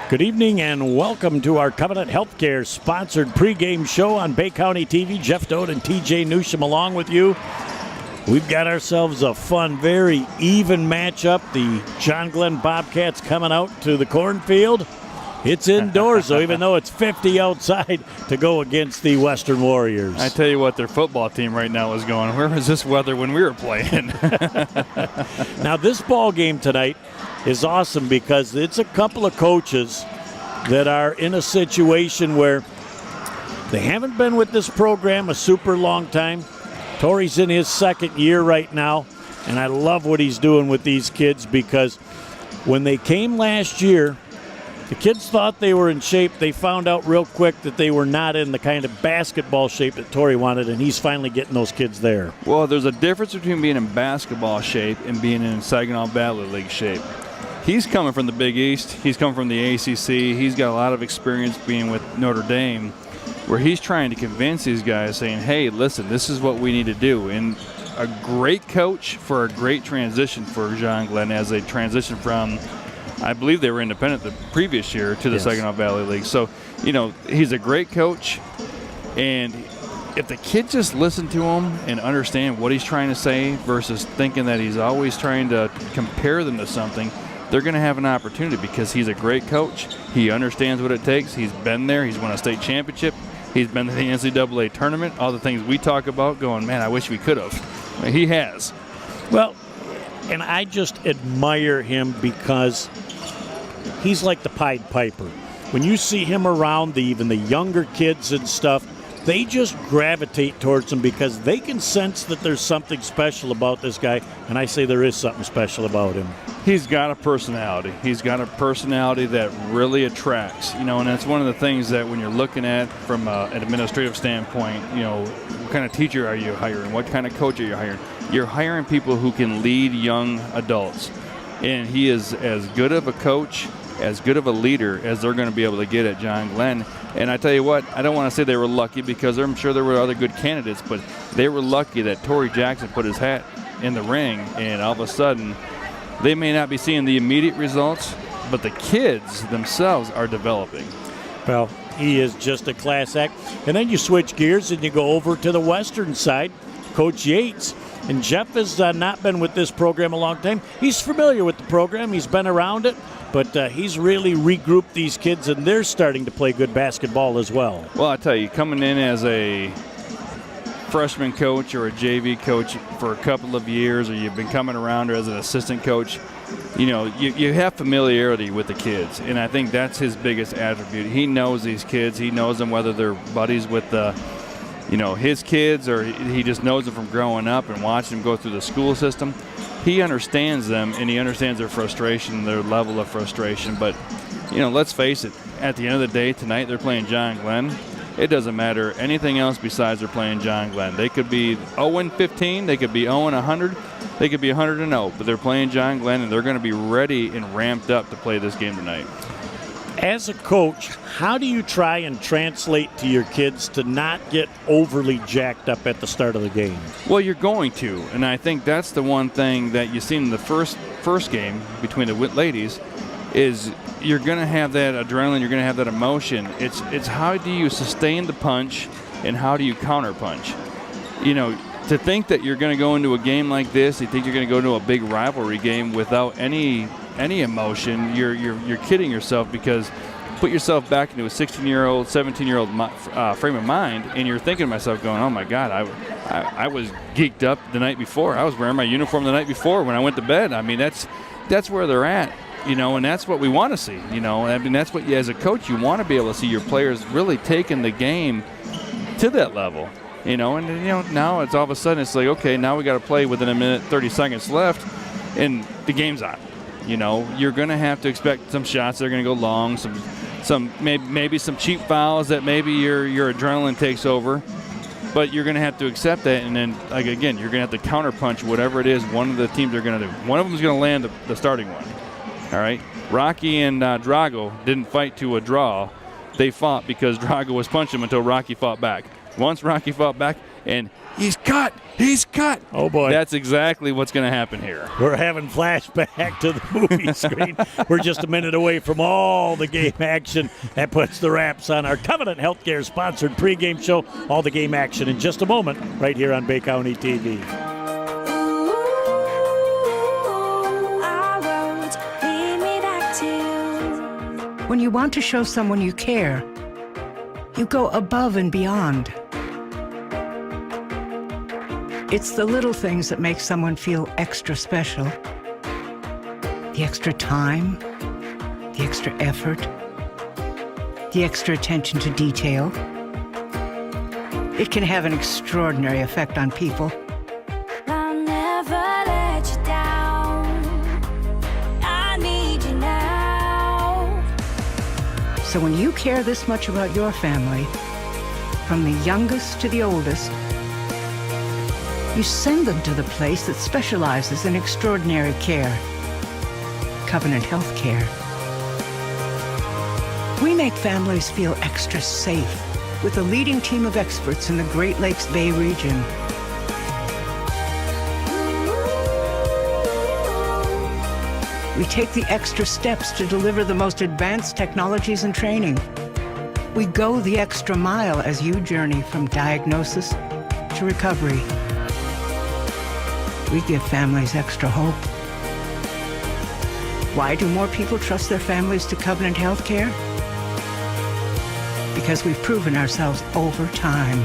Good evening and welcome to our Covenant Healthcare sponsored pregame show on Bay County TV. Jeff Dodd and TJ Newsham along with you. We've got ourselves a fun, very even matchup. The John Glenn Bobcats coming out to the cornfield. It's indoors, so even though it's 50 outside, to go against the Western Warriors. I tell you what, their football team right now is going, where was this weather when we were playing? Now, this ball game tonight is awesome because it's a couple of coaches that are in a situation where they haven't been with this program a super long time. Torrey's in his second year right now, and I love what he's doing with these kids because when they came last year, the kids thought they were in shape. They found out real quick that they were not in the kind of basketball shape that Torrey wanted, and he's finally getting those kids there. Well, there's a difference between being in basketball shape and being in Saginaw Valley League shape. He's coming from the Big East. He's coming from the ACC. He's got a lot of experience being with Notre Dame, where he's trying to convince these guys, saying, hey, listen, this is what we need to do. And a great coach for a great transition for John Glenn as they transition from, I believe they were independent the previous year, to the Saginaw Valley League. So, you know, he's a great coach. And if the kids just listen to him and understand what he's trying to say versus thinking that he's always trying to compare them to something, they're going to have an opportunity because he's a great coach. He understands what it takes. He's been there. He's won a state championship. He's been to the NCAA tournament. All the things we talk about going, man, I wish we could have. He has. Well, and I just admire him because he's like the Pied Piper. When you see him around even the younger kids and stuff, they just gravitate towards him because they can sense that there's something special about this guy, and I say there is something special about him. He's got a personality. He's got a personality that really attracts, you know, and that's one of the things that when you're looking at from an administrative standpoint, you know, what kind of teacher are you hiring? What kind of coach are you hiring? You're hiring people who can lead young adults, and he is as good of a coach, as good of a leader as they're going to be able to get at John Glenn. And I tell you what, I don't want to say they were lucky because I'm sure there were other good candidates, but they were lucky that Torrey Jackson put his hat in the ring, and all of a sudden they may not be seeing the immediate results, but the kids themselves are developing. Well, he is just a class act. And then you switch gears and you go over to the western side, Coach Yates. And Jeff has not been with this program a long time. He's familiar with the program. He's been around it. But he's really regrouped these kids, and they're starting to play good basketball as well. Well, I tell you, coming in as a freshman coach or a JV coach for a couple of years, or you've been coming around or as an assistant coach, you know, you have familiarity with the kids, and I think that's his biggest attribute. He knows these kids. He knows them whether they're buddies with his kids or he just knows them from growing up and watching them go through the school system. He understands them, and he understands their frustration, their level of frustration. But, you know, let's face it, at the end of the day, tonight they're playing John Glenn. It doesn't matter anything else besides they're playing John Glenn. They could be 0-15, they could be 0-100, they could be 100-0, but they're playing John Glenn, and they're going to be ready and ramped up to play this game tonight. As a coach, how do you try and translate to your kids to not get overly jacked up at the start of the game? Well, you're going to, and I think that's the one thing that you've seen in the first game between the ladies is you're going to have that adrenaline, you're going to have that emotion. It's how do you sustain the punch and how do you counter punch? You know, to think that you're going to go into a game like this, you think you're going to go into a big rivalry game without any emotion, you're kidding yourself, because put yourself back into a 16-year-old, 17-year-old frame of mind, and you're thinking to myself going, oh my God, I was geeked up the night before. I was wearing my uniform the night before when I went to bed. I mean, that's where they're at, you know, and that's what we want to see, you know. I mean, that's what as a coach, you want to be able to see your players really taking the game to that level, you know. And, you know, now it's all of a sudden it's like, okay, now we got to play within a minute, 30 seconds left, and the game's on. You know, you're going to have to expect some shots that are going to go long, some maybe some cheap fouls that maybe your adrenaline takes over, but you're going to have to accept that, and then, like, again, you're going to have to counterpunch whatever it is one of the teams are going to do. One of them is going to land the starting one, all right? Rocky and Drago didn't fight to a draw. They fought because Drago was punching him until Rocky fought back. Once Rocky fought back, and he's cut. Oh, boy. That's exactly what's going to happen here. We're having flashback to the movie screen. We're just a minute away from all the game action. That puts the wraps on our Covenant Healthcare sponsored pregame show. All the game action in just a moment right here on Bay County TV. When you want to show someone you care, you go above and beyond. It's the little things that make someone feel extra special. The extra time, the extra effort, the extra attention to detail. It can have an extraordinary effect on people. I'll never let you down. I need you now. So when you care this much about your family, from the youngest to the oldest, you send them to the place that specializes in extraordinary care. Covenant Healthcare. We make families feel extra safe with a leading team of experts in the Great Lakes Bay region. We take the extra steps to deliver the most advanced technologies and training. We go the extra mile as you journey from diagnosis to recovery. We give families extra hope. Why do more people trust their families to Covenant Healthcare? Because we've proven ourselves over time,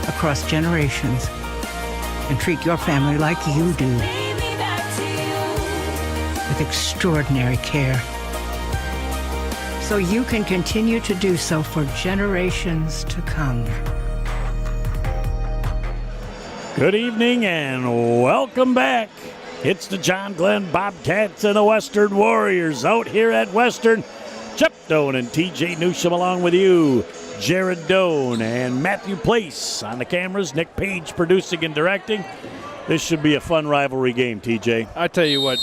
across generations, and treat your family like you do, with extraordinary care. So you can continue to do so for generations to come. Good evening and welcome back. It's the John Glenn Bobcats and the Western Warriors out here at Western. Chip Doan and TJ Newsham along with you. Jared Doan and Matthew Place on the cameras. Nick Page producing and directing. This should be a fun rivalry game, TJ. I tell you what,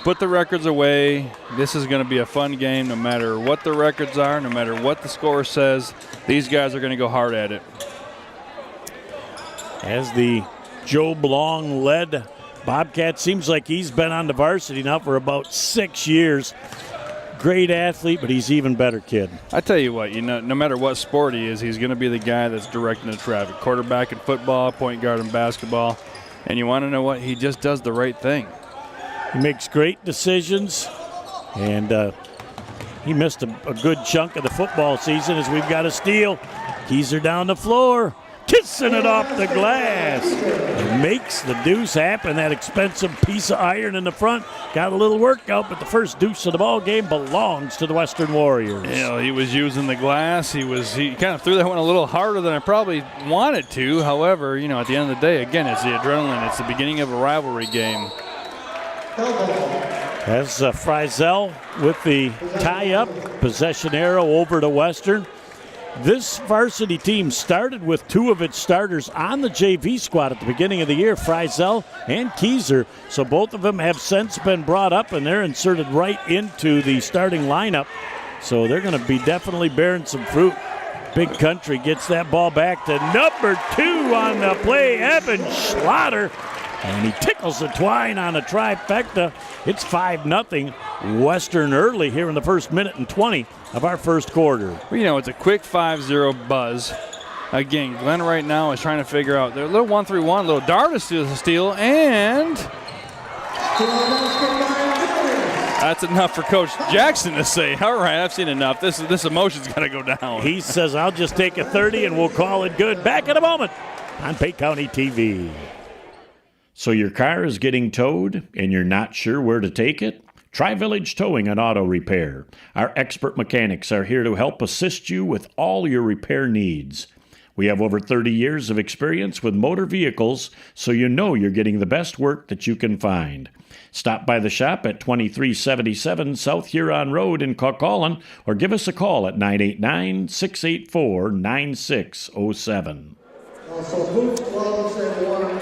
put the records away. This is going to be a fun game no matter what the records are, no matter what the score says. These guys are going to go hard at it. As the Joe Blong-led Bobcat, seems like he's been on the varsity now for about 6 years. Great athlete, but he's even better kid. I tell you what, no matter what sport he is, he's going to be the guy that's directing the traffic. Quarterback in football, point guard in basketball. And you want to know what? He just does the right thing. He makes great decisions, and he missed a good chunk of the football season as we've got a steal. Keys are down the floor. Kissing it off the glass. It makes the deuce happen. That expensive piece of iron in the front got a little workout, but the first deuce of the ball game belongs to the Western Warriors. He was using the glass. He kind of threw that one a little harder than I probably wanted to. However, at the end of the day, again, it's the adrenaline. It's the beginning of a rivalry game. As Frizel with the tie-up, possession arrow over to Western. This varsity team started with two of its starters on the JV squad at the beginning of the year, Frizel and Keyser. So both of them have since been brought up, and they're inserted right into the starting lineup. So they're going to be definitely bearing some fruit. Big Country gets that ball back to number 2 on the play, Evan Schlatter. And he tickles the twine on a trifecta. It's 5-0 Western early here in the first minute and 20 of our first quarter. Well, it's a quick 5-0 buzz. Again, Glenn right now is trying to figure out their little 1-3-1, little dart to steal, and that's enough for Coach Jackson to say, all right, I've seen enough. This emotion's got to go down. He says, I'll just take a 30 and we'll call it good. Back in a moment on Bay County TV. So your car is getting towed and you're not sure where to take it? Try Village Towing and Auto Repair. Our expert mechanics are here to help assist you with all your repair needs. We have over 30 years of experience with motor vehicles, so you know you're getting the best work that you can find. Stop by the shop at 2377 South Huron Road in Coquitlam or give us a call at 989-684-9607.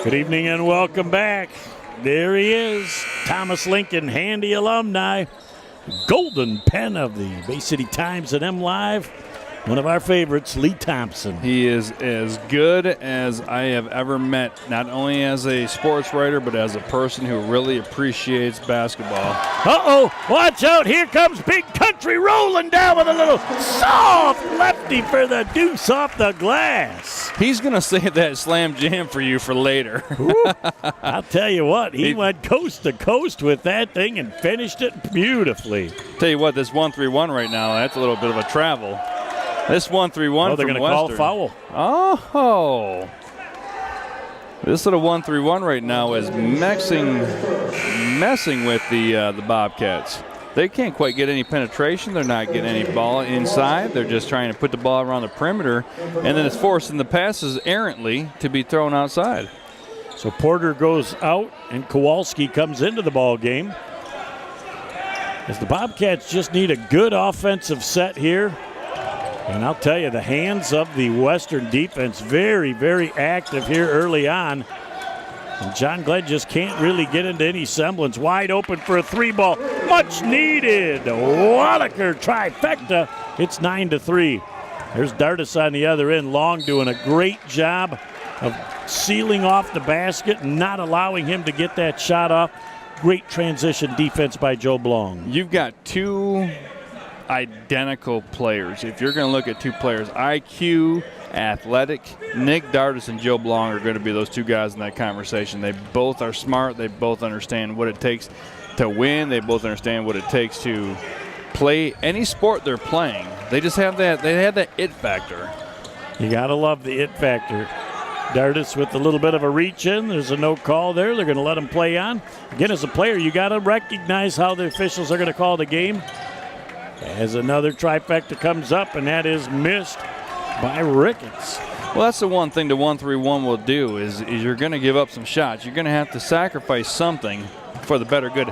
Good evening and welcome back. There he is, Thomas Lincoln, Handy alumni, golden pen of the Bay City Times and M Live. one of our favorites, Lee Thompson. He is as good as I have ever met, not only as a sports writer, but as a person who really appreciates basketball. Uh-oh, watch out, here comes Big Country rolling down with a little soft lefty for the deuce off the glass. He's going to save that slam jam for you for later. I'll tell you what, he went coast to coast with that thing and finished it beautifully. Tell you what, this 1-3-1 right now, that's a little bit of a travel. This 1-3-1 they're from going to call Western. foul. Oh. This little 1-3-1 right now is messing with the Bobcats. They can't quite get any penetration. They're not getting any ball inside. They're just trying to put the ball around the perimeter, and then it's forcing the passes errantly to be thrown outside. So Porter goes out, and Kowalski comes into the ball game. As the Bobcats just need a good offensive set here. And I'll tell you, the hands of the Western defense very, very active here early on. And John Glenn just can't really get into any semblance. Wide open for a three ball. Much needed. Wallaker trifecta. It's 9-3. There's Dardis on the other end. Long doing a great job of sealing off the basket and not allowing him to get that shot off. Great transition defense by Joe Blong. You've got two identical players. If you're going to look at two players, IQ, athletic, Nick Dardis and Joe Blong are going to be those two guys in that conversation. They both are smart. They both understand what it takes to win. They both understand what it takes to play any sport they're playing. They just have that. They have that it factor. You got to love the it factor. Dardis with a little bit of a reach in. There's a no call there. They're going to let him play on. Again, as a player, you got to recognize how the officials are going to call the game. As another trifecta comes up, and that is missed by Ricketts. Well, that's the one thing the 1-3-1 will do is you're going to give up some shots. You're going to have to sacrifice something for the better good.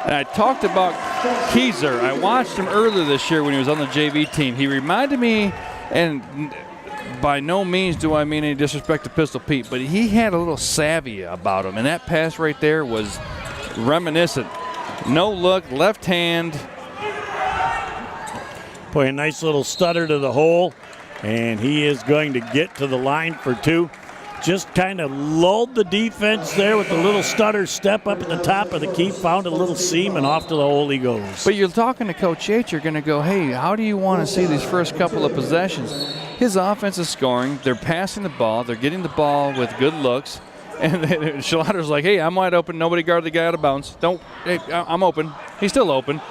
And I talked about Keyser. I watched him earlier this year when he was on the JV team. He reminded me, and by no means do I mean any disrespect to Pistol Pete, but he had a little savvy about him. And that pass right there was reminiscent. No look, left hand. Boy, a nice little stutter to the hole, and he is going to get to the line for two. Just kind of lulled the defense there with a little stutter step up at the top of the key, found a little seam, and off to the hole he goes. But you're talking to Coach Yates, you're going to go, hey, how do you want to see these first couple of possessions? His offense is scoring. They're passing the ball. They're getting the ball with good looks. And Schlotter's like, hey, I'm wide open. Nobody guard the guy out of bounds. Hey, I'm open. He's still open.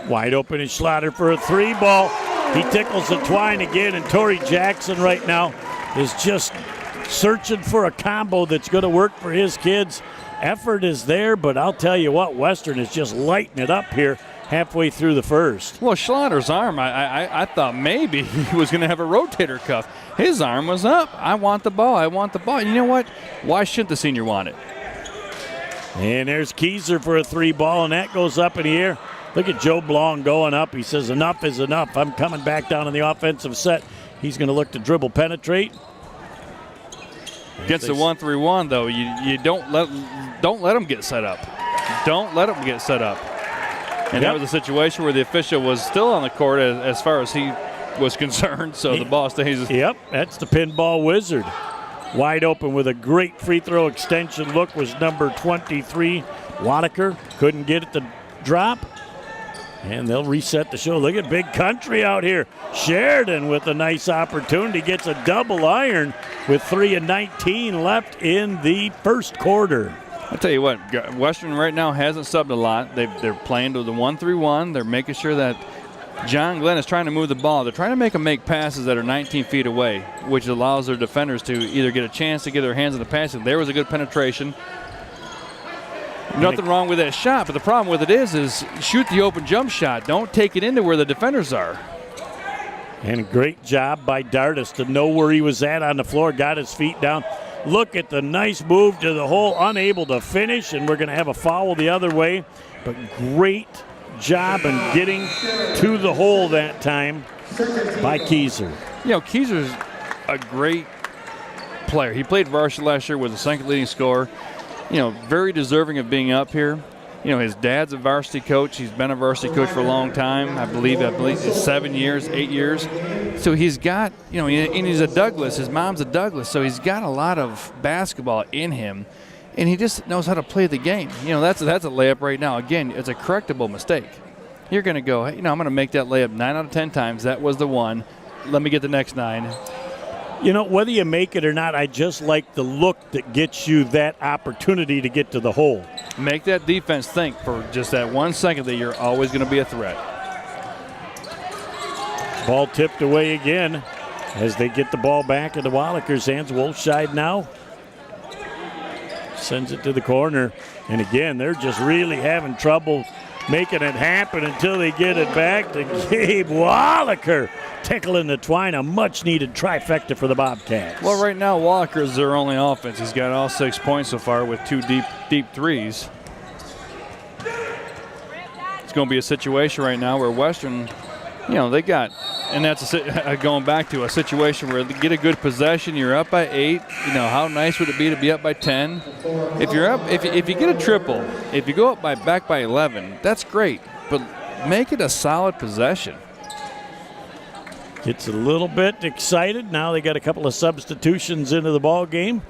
Wide open is Schlatter for a three ball. He tickles the twine again, and Torrey Jackson right now is just searching for a combo that's going to work for his kids. Effort is there, but I'll tell you what, Western is just lighting it up here halfway through the first. Well, Schlotter's arm, I thought maybe he was going to have a rotator cuff. His arm was up. I want the ball. I want the ball. You know what? Why shouldn't the senior want it? And there's Keyser for a three ball, and that goes up in the air. Look at Joe Blong going up. He says, enough is enough. I'm coming back down in the offensive set. He's going to look to dribble penetrate. Against the 1-3-1, though, you don't let them get set up. Don't let them get set up. And that was a situation where the official was still on the court as far as he was concerned, so the ball stays. Yep, that's the pinball wizard. Wide open with a great free throw extension look was number 23, Wattaker. Couldn't get it to drop. And they'll reset the show. Look at Big Country out here. Sheridan with a nice opportunity. Gets a double iron with 3:19 left in the first quarter. I'll tell you what, Western right now hasn't subbed a lot. They're playing to the 1-3-1. They're making sure that John Glenn is trying to move the ball. They're trying to make them make passes that are 19 feet away, which allows their defenders to either get a chance to get their hands on the pass. There was a good penetration. Nothing wrong with that shot, but the problem with it is shoot the open jump shot. Don't take it into where the defenders are. And a great job by Dardis to know where he was at on the floor, got his feet down. Look at the nice move to the hole, unable to finish, and we're going to have a foul the other way. But great job in getting to the hole that time by Keyser. You know, Keyser's a great player. He played varsity last year, was the second leading scorer. You know, very deserving of being up here. his dad's a varsity coach. He's been a varsity coach for a long time. I believe it's 7 years, 8 years. So he's got, and he's a Douglas. His mom's a Douglas. So he's got a lot of basketball in him, and he just knows how to play the game. That's a layup right now. Again, it's a correctable mistake. You're going to go, hey, I'm going to make that layup 9 out of 10 times. That was the one. Let me get the next 9. Whether you make it or not, I just like the look that gets you that opportunity to get to the hole. Make that defense think for just that 1 second that you're always going to be a threat. Ball tipped away again as they get the ball back into Wallaker's hands. Wolfscheid now sends it to the corner. And again, they're just really having trouble making it happen until they get it back to Gabe Wallaker. Tickling the twine, a much-needed trifecta for the Bobcats. Well, right now, Wallaker is their only offense. He's got all 6 points so far with 2 deep threes. It's going to be a situation right now where Western, they got, and that's going back to a situation where they get a good possession. You're up by 8. How nice would it be to be up by 10? If you're up, if you get a triple, if you go up back by 11, that's great. But make it a solid possession. Gets a little bit excited. Now they got a couple of substitutions into the ball game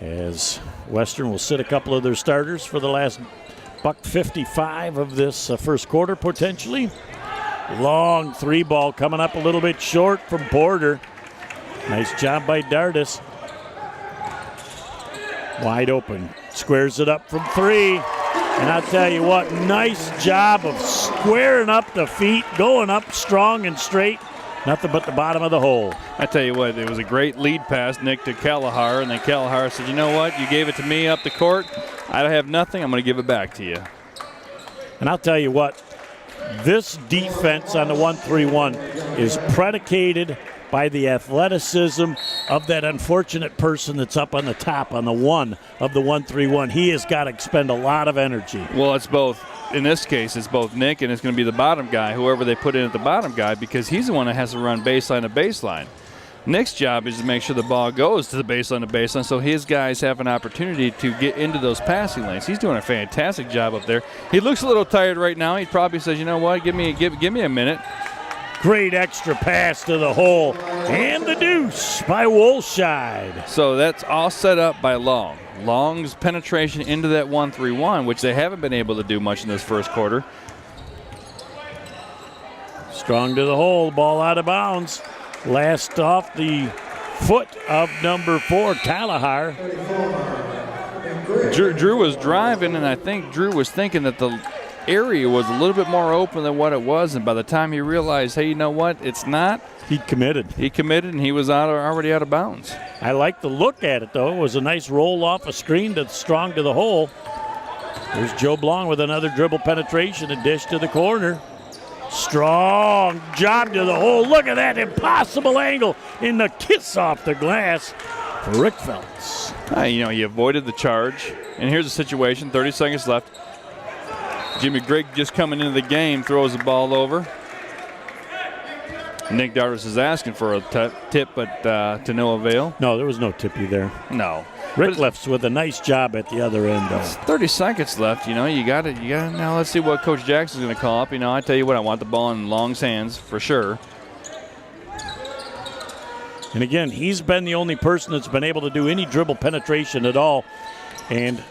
as Western will sit a couple of their starters for the last $1.55 of this first quarter potentially. Long 3 ball coming up a little bit short from Porter. Nice job by Dardis. Wide open. Squares it up from 3. And I'll tell you what, nice job of squaring up the feet, going up strong and straight. Nothing but the bottom of the hole. I tell you what, it was a great lead pass, Nick, to Kalahar, and then Kalahar said, you know what, you gave it to me up the court. I don't have nothing. I'm going to give it back to you. And I'll tell you what, this defense on the 1-3-1 is predicated by the athleticism of that unfortunate person that's up on the top on the 1 of the 1-3-1. He has got to expend a lot of energy. Well, it's both. In this case, it's both Nick and it's going to be the bottom guy, whoever they put in at the bottom guy, because he's the one that has to run baseline to baseline. Nick's job is to make sure the ball goes to the baseline so his guys have an opportunity to get into those passing lanes. He's doing a fantastic job up there. He looks a little tired right now. He probably says, you know what, give me a minute. Great extra pass to the hole. And the deuce by Wolfscheid. So that's all set up by Long. Long's penetration into that 1-3-1, which they haven't been able to do much in this first quarter. Strong to the hole, ball out of bounds. Last off the foot of number 4, Kalahar. Drew was driving, and I think Drew was thinking that the area was a little bit more open than what it was, and by the time he realized, hey, you know what, it's not. He committed, and he was already out of bounds. I like the look at it, though. It was a nice roll off a screen to strong to the hole. There's Joe Blong with another dribble penetration, a dish to the corner. Strong job to the hole. Look at that impossible angle in the kiss off the glass for Rick Phelps. You avoided the charge, and here's a situation, 30 seconds left. Jimmy Grigg just coming into the game, throws the ball over. Nick Dardis is asking for a tip, but to no avail. No, there was no tippy there. No. Rick left with a nice job at the other end, though. 30 seconds left. You got it. Now let's see what Coach Jackson's going to call up. I tell you what, I want the ball in Long's hands for sure. And again, he's been the only person that's been able to do any dribble penetration at all. And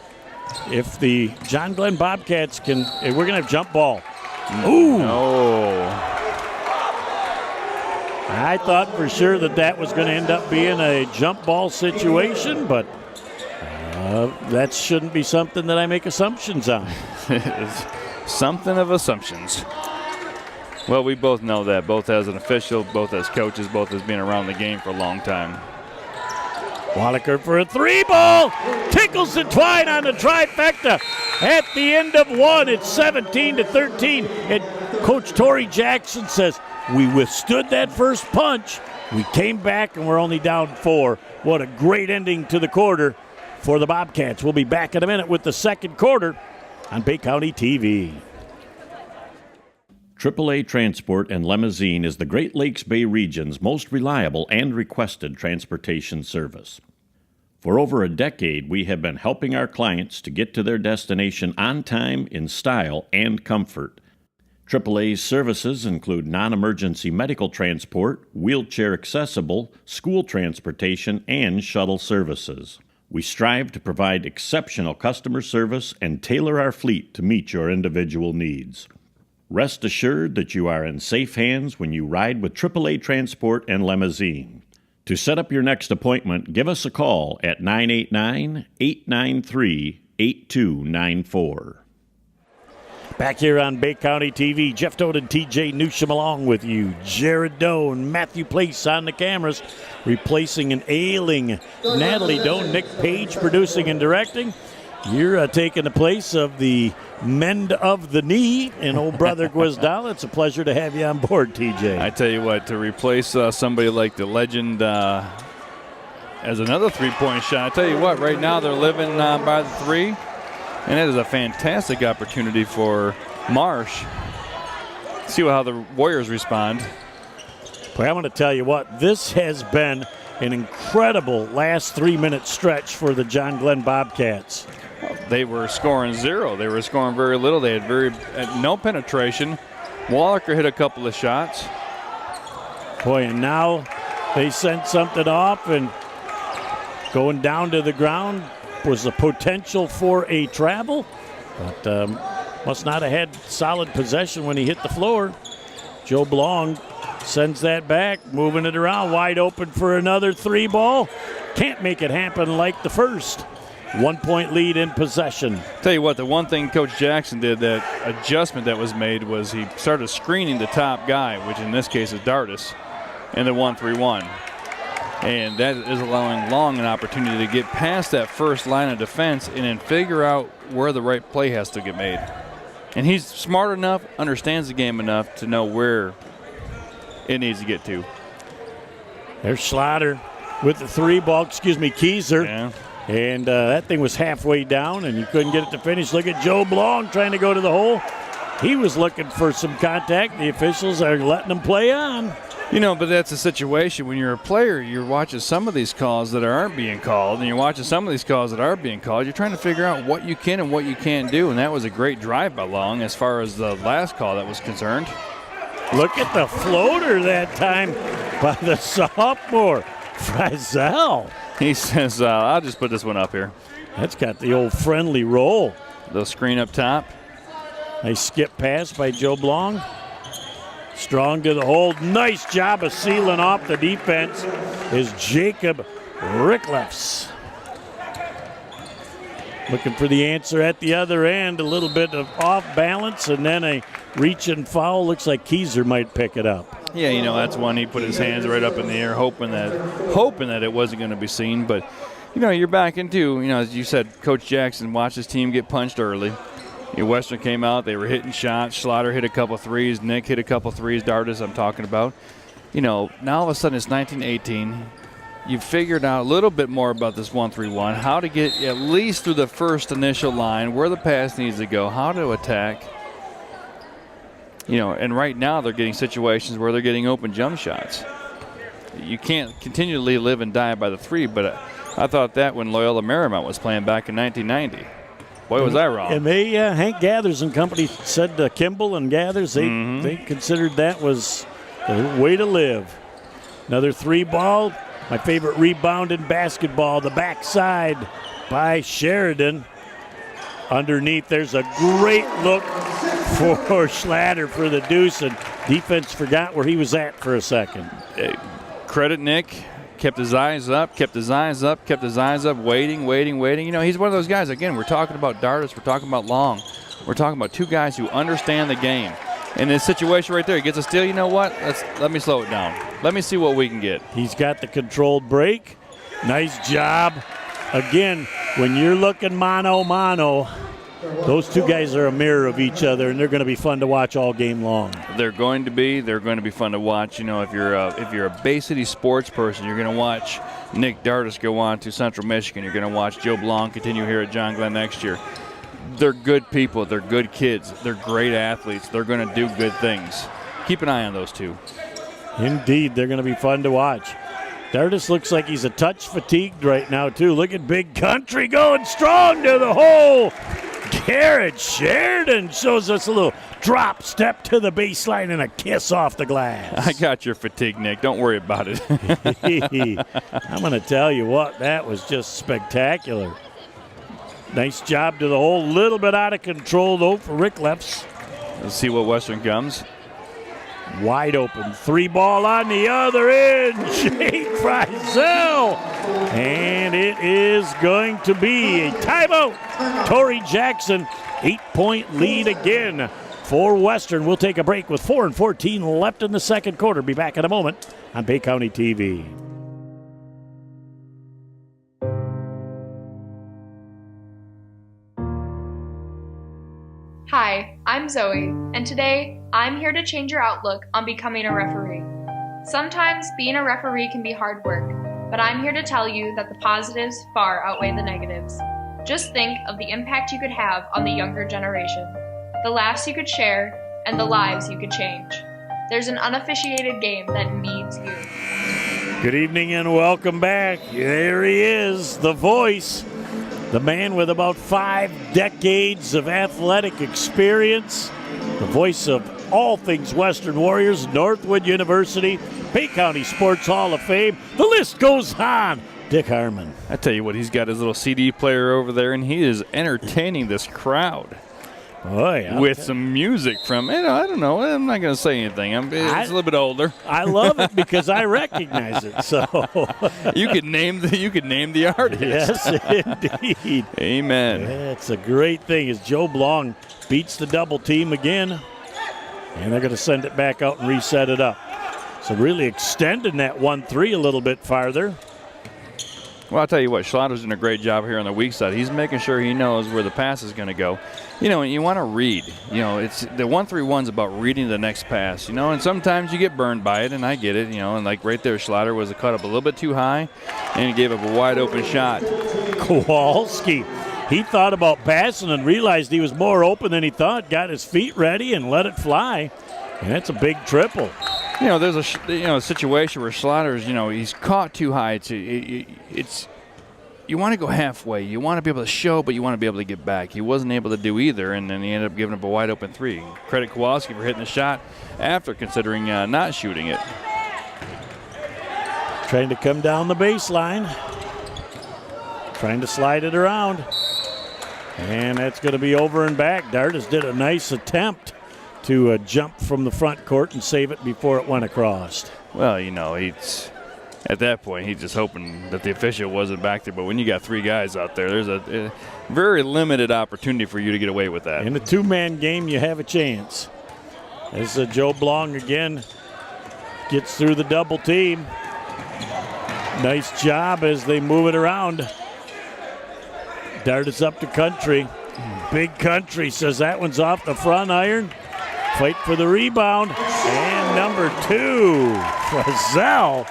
if the John Glenn Bobcats we're going to have jump ball. Ooh. No. I thought for sure that was going to end up being a jump ball situation, but that shouldn't be something that I make assumptions on. It's something of assumptions. Well, we both know that, both as an official, both as coaches, both as being around the game for a long time. Wallaker for a 3-ball. Tickles the twine on the trifecta. At the end of 1, it's 17-13. And Coach Torrey Jackson says, we withstood that first punch. We came back and we're only down 4. What a great ending to the quarter for the Bobcats. We'll be back in a minute with the second quarter on Bay County TV. AAA Transport and Limousine is the Great Lakes Bay region's most reliable and requested transportation service. For over a decade, we have been helping our clients to get to their destination on time, in style, and comfort. AAA's services include non-emergency medical transport, wheelchair accessible, school transportation, and shuttle services. We strive to provide exceptional customer service and tailor our fleet to meet your individual needs. Rest assured that you are in safe hands when you ride with AAA Transport and Limousine. To set up your next appointment, give us a call at 989-893-8294. Back here on Bay County TV, Jeff Doan and TJ Newsham along with you. Jared Doan, Matthew Place on the cameras, replacing an ailing Natalie Doan. Nick Page producing and directing. You're taking the place of the mend of the knee and old brother Guizdal. It's a pleasure to have you on board, TJ. I tell you what, to replace somebody like the legend as another three-point shot, I tell you what, right now they're living by the three. And it is a fantastic opportunity for Marsh. See how the Warriors respond. Boy, I'm going to tell you what, this has been an incredible last 3-minute stretch for the John Glenn Bobcats. They were scoring zero. They were scoring very little. They had no penetration. Wallaker hit a couple of shots. Boy, and now they sent something off, and going down to the ground was the potential for a travel, but must not have had solid possession when he hit the floor. Joe Blong sends that back, moving it around, wide open for another three ball. Can't make it happen like the first. 1 point lead in possession. Tell you what, the one thing Coach Jackson did, that adjustment that was made, was he started screening the top guy, which in this case is Dardis, in the 1-3-1. And that is allowing Long an opportunity to get past that first line of defense and then figure out where the right play has to get made. And he's smart enough, understands the game enough to know where it needs to get to. There's Schlatter with the three ball, Keyser. Yeah. And that thing was halfway down, and you couldn't get it to finish. Look at Joe Blong trying to go to the hole. He was looking for some contact. The officials are letting him play on. You know, but that's a situation when you're a player, you're watching some of these calls that aren't being called, and you're watching some of these calls that are being called. You're trying to figure out what you can and what you can't do, and that was a great drive by Long as far as the last call that was concerned. Look at the floater that time by the sophomore, Frizzell. He says, I'll just put this one up here. That's got the old friendly roll. The screen up top. Nice skip pass by Joe Blong. Strong to the hold. Nice job of sealing off the defense is Jacob Ricklefs. Looking for the answer at the other end. A little bit of off balance and then a reach and foul. Looks like Keyser might pick it up. Yeah, you know, that's one he put his hands right up in the air, hoping that it wasn't going to be seen. But, you know, you're back into, you know, as you said, Coach Jackson watched his team get punched early. Western came out, they were hitting shots. Schlatter hit a couple threes. Nick hit a couple threes. Dardis, I'm talking about. You know, now all of a sudden it's 1918. You've figured out a little bit more about this 1-3-1, how to get at least through the first initial line, where the pass needs to go, how to attack. You know, and right now they're getting situations where they're getting open jump shots. You can't continually live and die by the three, but I thought that when Loyola Marymount was playing back in 1990. Boy, was I wrong. And they, Hank Gathers and company said Kimball and Gathers, they considered that was the way to live. Another three ball. My favorite rebound in basketball, the backside by Sheridan. Underneath, there's a great look for Schlatter for the deuce, and defense forgot where he was at for a second. Credit Nick. Kept his eyes up, waiting. You know, he's one of those guys, again, we're talking about Dardis, we're talking about Long. We're talking about two guys who understand the game. In this situation right there, he gets a steal. You know what? Let me slow it down. Let me see what we can get. He's got the controlled break. Nice job. Again, when you're looking mano-mano, those two guys are a mirror of each other, and they're going to be fun to watch all game long. They're going to be fun to watch. You know, if you're a Bay City sports person, you're going to watch Nick Dardis go on to Central Michigan. You're going to watch Joe Blong continue here at John Glenn next year. They're good people. They're good kids. They're great athletes. They're going to do good things. Keep an eye on those two. Indeed, they're going to be fun to watch. Dardis looks like he's a touch fatigued right now, too. Look at Big Country going strong to the hole. Garrett Sheridan shows us a little drop step to the baseline and a kiss off the glass. I got your fatigue, Nick. Don't worry about it. I'm going to tell you what, that was just spectacular. Nice job to the hole. Little bit out of control, though, for Rick Lefts. Let's see what Western comes. Wide open. 3 ball on the other end. Jake Frizzell. And it is going to be a timeout. Torrey Jackson, 8-point lead again for Western. We'll take a break with 4:14 left in the second quarter. Be back in a moment on Bay County TV. Hi, I'm Zoe, and today I'm here to change your outlook on becoming a referee. Sometimes being a referee can be hard work, but I'm here to tell you that the positives far outweigh the negatives. Just think of the impact you could have on the younger generation, the laughs you could share, and the lives you could change. There's an unofficiated game that needs you. Good evening and welcome back. There he is, the voice. The man with about 5 decades of athletic experience, the voice of all things Western Warriors, Northwood University, Bay County Sports Hall of Fame. The list goes on. Dick Harmon. I tell you what, he's got his little CD player over there, and he is entertaining this crowd. Boy, with some music from, I don't know. I'm not going to say anything. It's a little bit older. I love it because I recognize it. So you could name the artist. Yes, indeed. Amen. It's a great thing as Joe Blong beats the double team again, and they're going to send it back out and reset it up. So really extending that 1-3 a little bit farther. Well, I'll tell you what, Schlotter's doing a great job here on the weak side. He's making sure he knows where the pass is going to go. You want to read. It's the 1-3-1's about reading the next pass, and sometimes you get burned by it, and I get it, and like right there, Schlotter was cut up a little bit too high, and he gave up a wide open shot. Kowalski, he thought about passing and realized he was more open than he thought, got his feet ready and let it fly, and that's a big triple. There's a situation where Schlotter's, he's caught too high. You want to go halfway. You want to be able to show, but you want to be able to get back. He wasn't able to do either, and then he ended up giving up a wide open 3. Credit Kowalski for hitting the shot after considering not shooting it. Trying to come down the baseline. Trying to slide it around. And that's going to be over and back. Dardis did a nice attempt to jump from the front court and save it before it went across. Well, he's at that point, he's just hoping that the official wasn't back there. But when you got 3 guys out there, there's a very limited opportunity for you to get away with that. In a 2-man game, you have a chance. As Joe Blong again gets through the double team. Nice job as they move it around. Dardis up to Country. Big Country says that one's off the front iron. Fight for the rebound. And number 2, Frizzell,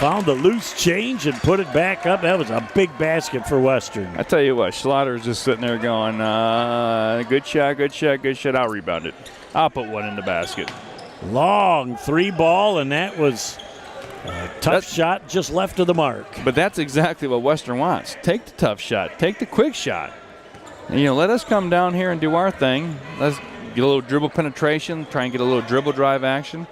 found the loose change and put it back up. That was a big basket for Western. I tell you what, Schlotter's just sitting there going, good shot, good shot, good shot. I'll rebound it. I'll put one in the basket. Long 3 ball, and that was a tough shot just left of the mark. But that's exactly what Western wants. Take the tough shot. Take the quick shot. And, let us come down here and do our thing. Let's get a little dribble penetration, try and get a little dribble drive action.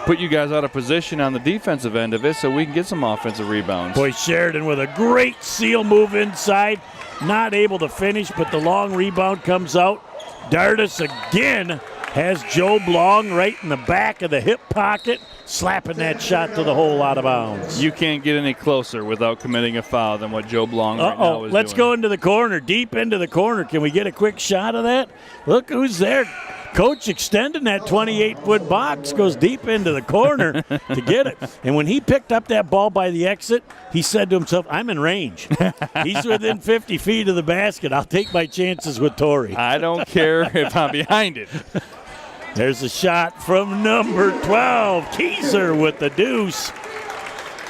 Put you guys out of position on the defensive end of it so we can get some offensive rebounds. Boy, Sheridan with a great seal move inside. Not able to finish, but the long rebound comes out. Dardis again has Joe Blong right in the back of the hip pocket, slapping that shot to the hole out of bounds. You can't get any closer without committing a foul than what Joe Blong right now is let's doing. go into the corner, deep into the corner. Can we get a quick shot of that? Look who's there. Coach extending that 28-foot box, goes deep into the corner to get it. And when he picked up that ball by the exit, he said to himself, I'm in range. He's within 50 feet of the basket. I'll take my chances with Torrey. I don't care if I'm behind it. There's a shot from number 12. Keyser with the deuce.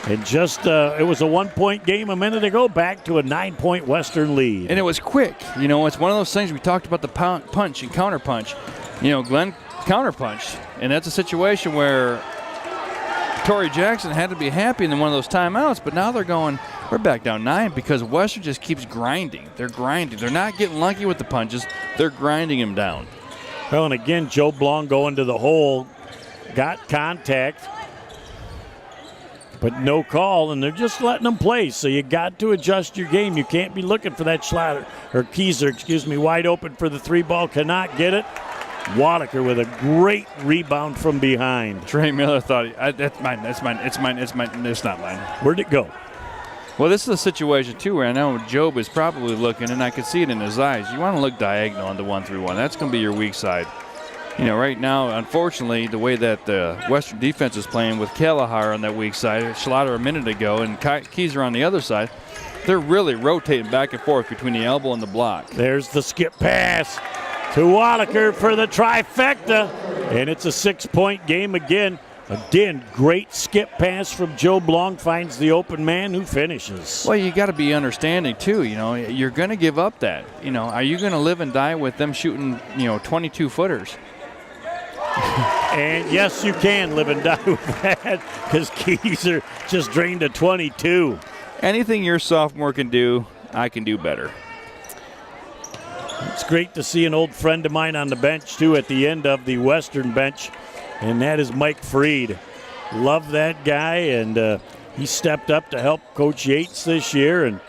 And just, it was a 1-point game a minute ago, back to a 9-point Western lead. And it was quick. It's one of those things we talked about, the punch and counter punch. Glenn counterpunched, and that's a situation where Torrey Jackson had to be happy in one of those timeouts, but now they're going, we're back down 9 because Western just keeps grinding. They're grinding. They're not getting lucky with the punches. They're grinding him down. Well, and again, Joe Blong going to the hole, got contact, but no call, and they're just letting them play. So you got to adjust your game. You can't be looking for that Keyser, wide open for the 3-ball, cannot get it. Wadaker with a great rebound from behind. Trey Miller thought, that's mine, it's not mine. Where'd it go? Well, this is a situation, too, where I know Job is probably looking, and I can see it in his eyes. You want to look diagonal on the 1-3-1. That's going to be your weak side. You know, right now, unfortunately, the way that the Western defense is playing with Kalahar on that weak side, Schlatter a minute ago, and Keyser on the other side, they're really rotating back and forth between the elbow and the block. There's the skip pass to Wadaker for the trifecta, and it's a 6-point game again. Again, great skip pass from Joe Blong, finds the open man who finishes. Well, you got to be understanding, too. You know, you're going to give up that. You know, are you going to live and die with them shooting, 22-footers? And yes, you can live and die with that because Keyser just drained a 22. Anything your sophomore can do, I can do better. It's great to see an old friend of mine on the bench, too, at the end of the Western bench, and that is Mike Freed. Love that guy, and he stepped up to help Coach Yates this year and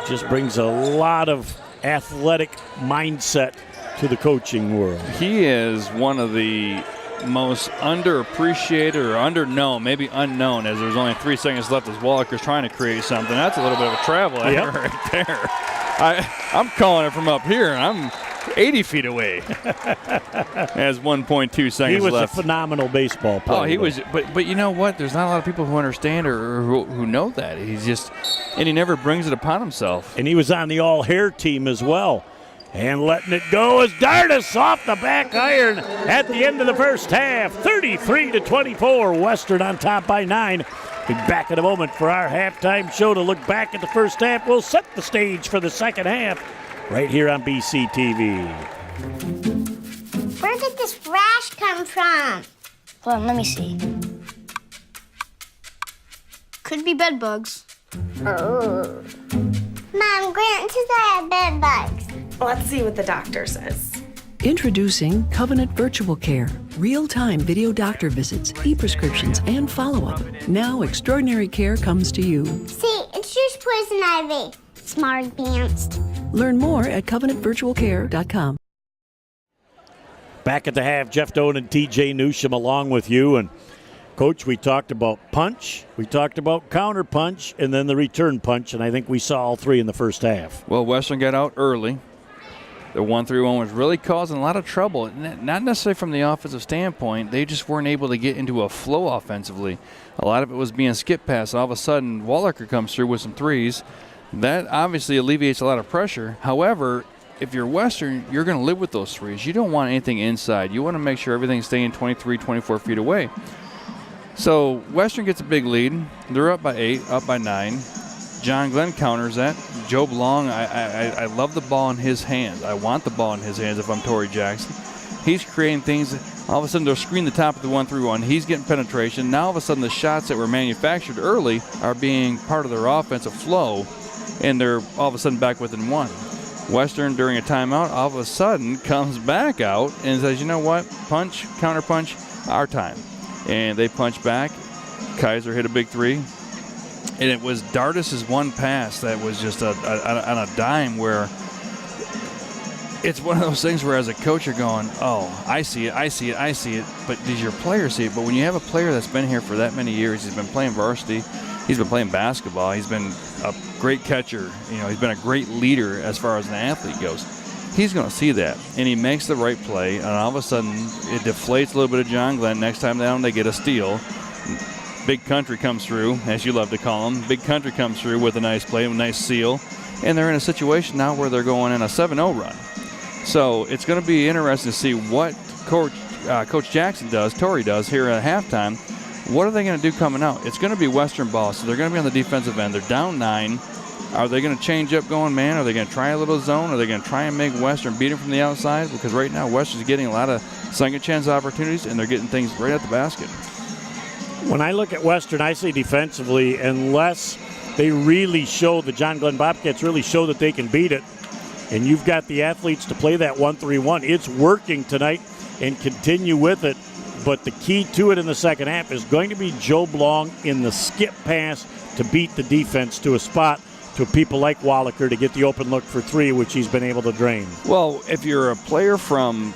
just brings a lot of athletic mindset to the coaching world. He is one of the most underappreciated or underknown, maybe unknown, as there's only 3 seconds left as Wallaker's trying to create something. That's a little bit of a travel error right there. I'm calling it from up here, and I'm 80 feet away. Has 1.2 seconds left. He was a phenomenal baseball player. Oh, he was. But you know what? There's not a lot of people who understand or who know that. He's just, and he never brings it upon himself. And he was on the all-hair team as well. And letting it go is Dardis off the back iron at the end of the first half. 33-24, Western on top by 9. Be back in a moment for our halftime show to look back at the first half. We'll set the stage for the second half right here on BCTV. Where did this rash come from? Hold on, let me see. Could be bed bugs. Oh. Mom, Grant says I have bed bugs. Let's see what the doctor says. Introducing Covenant Virtual Care. Real-time video doctor visits, e-prescriptions, and follow-up. Now extraordinary care comes to you. See, it's just poison ivy. Smart advanced. Learn more at covenantvirtualcare.com. Back at the half, Jeff Doan and TJ Newsham along with you. And Coach, we talked about punch, we talked about counter punch, and then the return punch, and I think we saw all 3 in the first half. Well, Western got out early. The 1-3-1 was really causing a lot of trouble, not necessarily from the offensive standpoint. They just weren't able to get into a flow offensively. A lot of it was being skip pass. All of a sudden, Wallaker comes through with some threes. That obviously alleviates a lot of pressure. However, if you're Western, you're going to live with those threes. You don't want anything inside. You want to make sure everything's staying 23, 24 feet away. So Western gets a big lead. They're up by 8, up by 9. John Glenn counters that. Joe Blong, I love the ball in his hands. I want the ball in his hands if I'm Torrey Jackson. He's creating things. All of a sudden, they'll screen the top of the 1-3-1. He's getting penetration. Now, all of a sudden, the shots that were manufactured early are being part of their offensive flow, and they're all of a sudden back within 1. Western, during a timeout, all of a sudden comes back out and says, you know what, punch, counter punch, our time. And they punch back. Keyser hit a big 3. And it was Dardis' one pass that was just on a dime where it's one of those things where as a coach you're going, oh, I see it. But does your player see it? But when you have a player that's been here for that many years, he's been playing varsity, he's been playing basketball, he's been a great catcher, he's been a great leader as far as an athlete goes. He's going to see that, and he makes the right play, and all of a sudden it deflates a little bit of John Glenn. Next time down they get a steal. Big Country comes through, as you love to call him. Big Country comes through with a nice play, a nice seal. And they're in a situation now where they're going in a 7-0 run. So it's going to be interesting to see what Coach Jackson does, Torrey does, here at halftime. What are they going to do coming out? It's going to be Western ball, so they're going to be on the defensive end. They're down 9. Are they going to change up going man? Are they going to try a little zone? Are they going to try and make Western beat them from the outside? Because right now Western's getting a lot of second chance opportunities, and they're getting things right at the basket. When I look at Western, I say defensively, unless they really show, the John Glenn Bobcats really show that they can beat it, and you've got the athletes to play that 1-3-1, it's working tonight, and continue with it. But the key to it in the second half is going to be Joe Blong in the skip pass to beat the defense to a spot, to people like Wallaker to get the open look for three, which he's been able to drain. Well, if you're a player on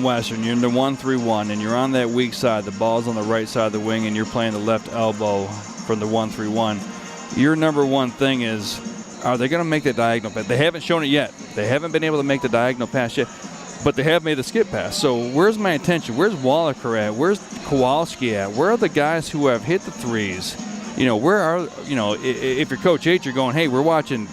Western, you're in the 1-3-1, and you're on that weak side, the ball's on the right side of the wing, and you're playing the left elbow from the 1-3-1, your number one thing is, are they going to make the diagonal pass? They haven't shown it yet. They haven't been able to make the diagonal pass yet, but they have made the skip pass. So where's my attention? Where's Wallaker at? Where's Kowalski at? Where are the guys who have hit the threes? Where are, if you're Coach H, you're going, hey, we're watching,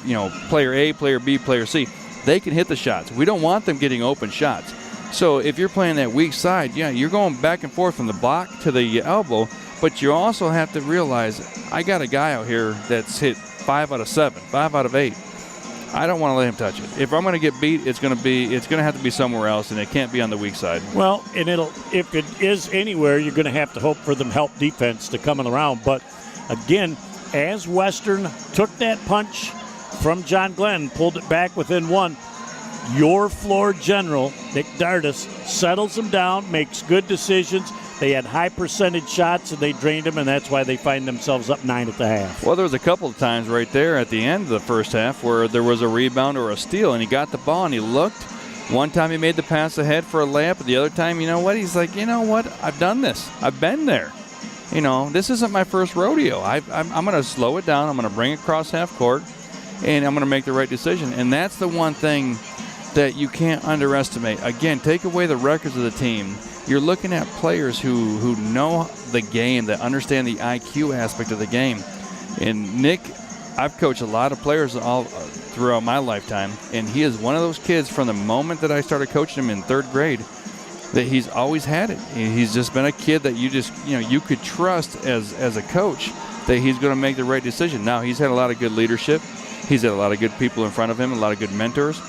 player A, player B, player C. They can hit the shots. We don't want them getting open shots. So if you're playing that weak side, you're going back and forth from the block to the elbow, but you also have to realize I got a guy out here that's hit 5 out of 7, 5 out of 8. I don't want to let him touch it. If I'm going to get beat, it's going to have to be somewhere else, and it can't be on the weak side. Well, and if it is anywhere, you're going to have to hope for them help defense to come around. But again, as Western took that punch from John Glenn, pulled it back within one, your floor general, Nick Dardis, settles them down, makes good decisions. They had high percentage shots, and they drained them, and that's why they find themselves up 9 at the half. Well, there was a couple of times right there at the end of the first half where there was a rebound or a steal, and he got the ball, and he looked. One time he made the pass ahead for a layup, and the other time, he's like, I've done this. I've been there. This isn't my first rodeo. I'm going to slow it down. I'm going to bring it across half court, and I'm going to make the right decision. And that's the one thing that you can't underestimate. Again, take away the records of the team. You're looking at players who know the game, that understand the IQ aspect of the game. And Nick, I've coached a lot of players all throughout my lifetime, and he is one of those kids from the moment that I started coaching him in 3rd grade that he's always had it. He's just been a kid that you could trust as a coach that he's going to make the right decision. Now, he's had a lot of good leadership. He's had a lot of good people in front of him, a lot of good mentors,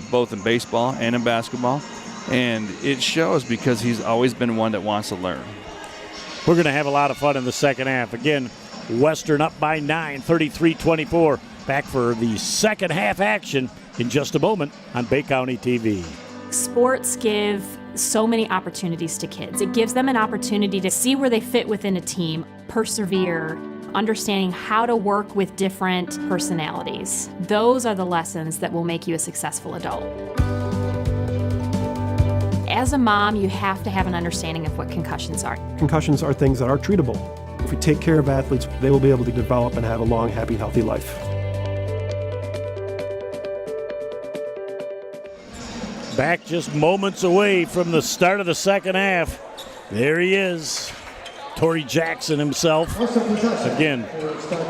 both in baseball and in basketball. And it shows because he's always been one that wants to learn. We're going to have a lot of fun in the second half. Again, Western up by 9, 33-24. Back for the second half action in just a moment on Bay County TV. Sports give so many opportunities to kids. It gives them an opportunity to see where they fit within a team, persevere, understanding how to work with different personalities. Those are the lessons that will make you a successful adult. As a mom, you have to have an understanding of what concussions are. Concussions are things that are treatable. If we take care of athletes, they will be able to develop and have a long, happy, healthy life. Back just moments away from the start of the second half. There he is, Torrey Jackson himself. Again,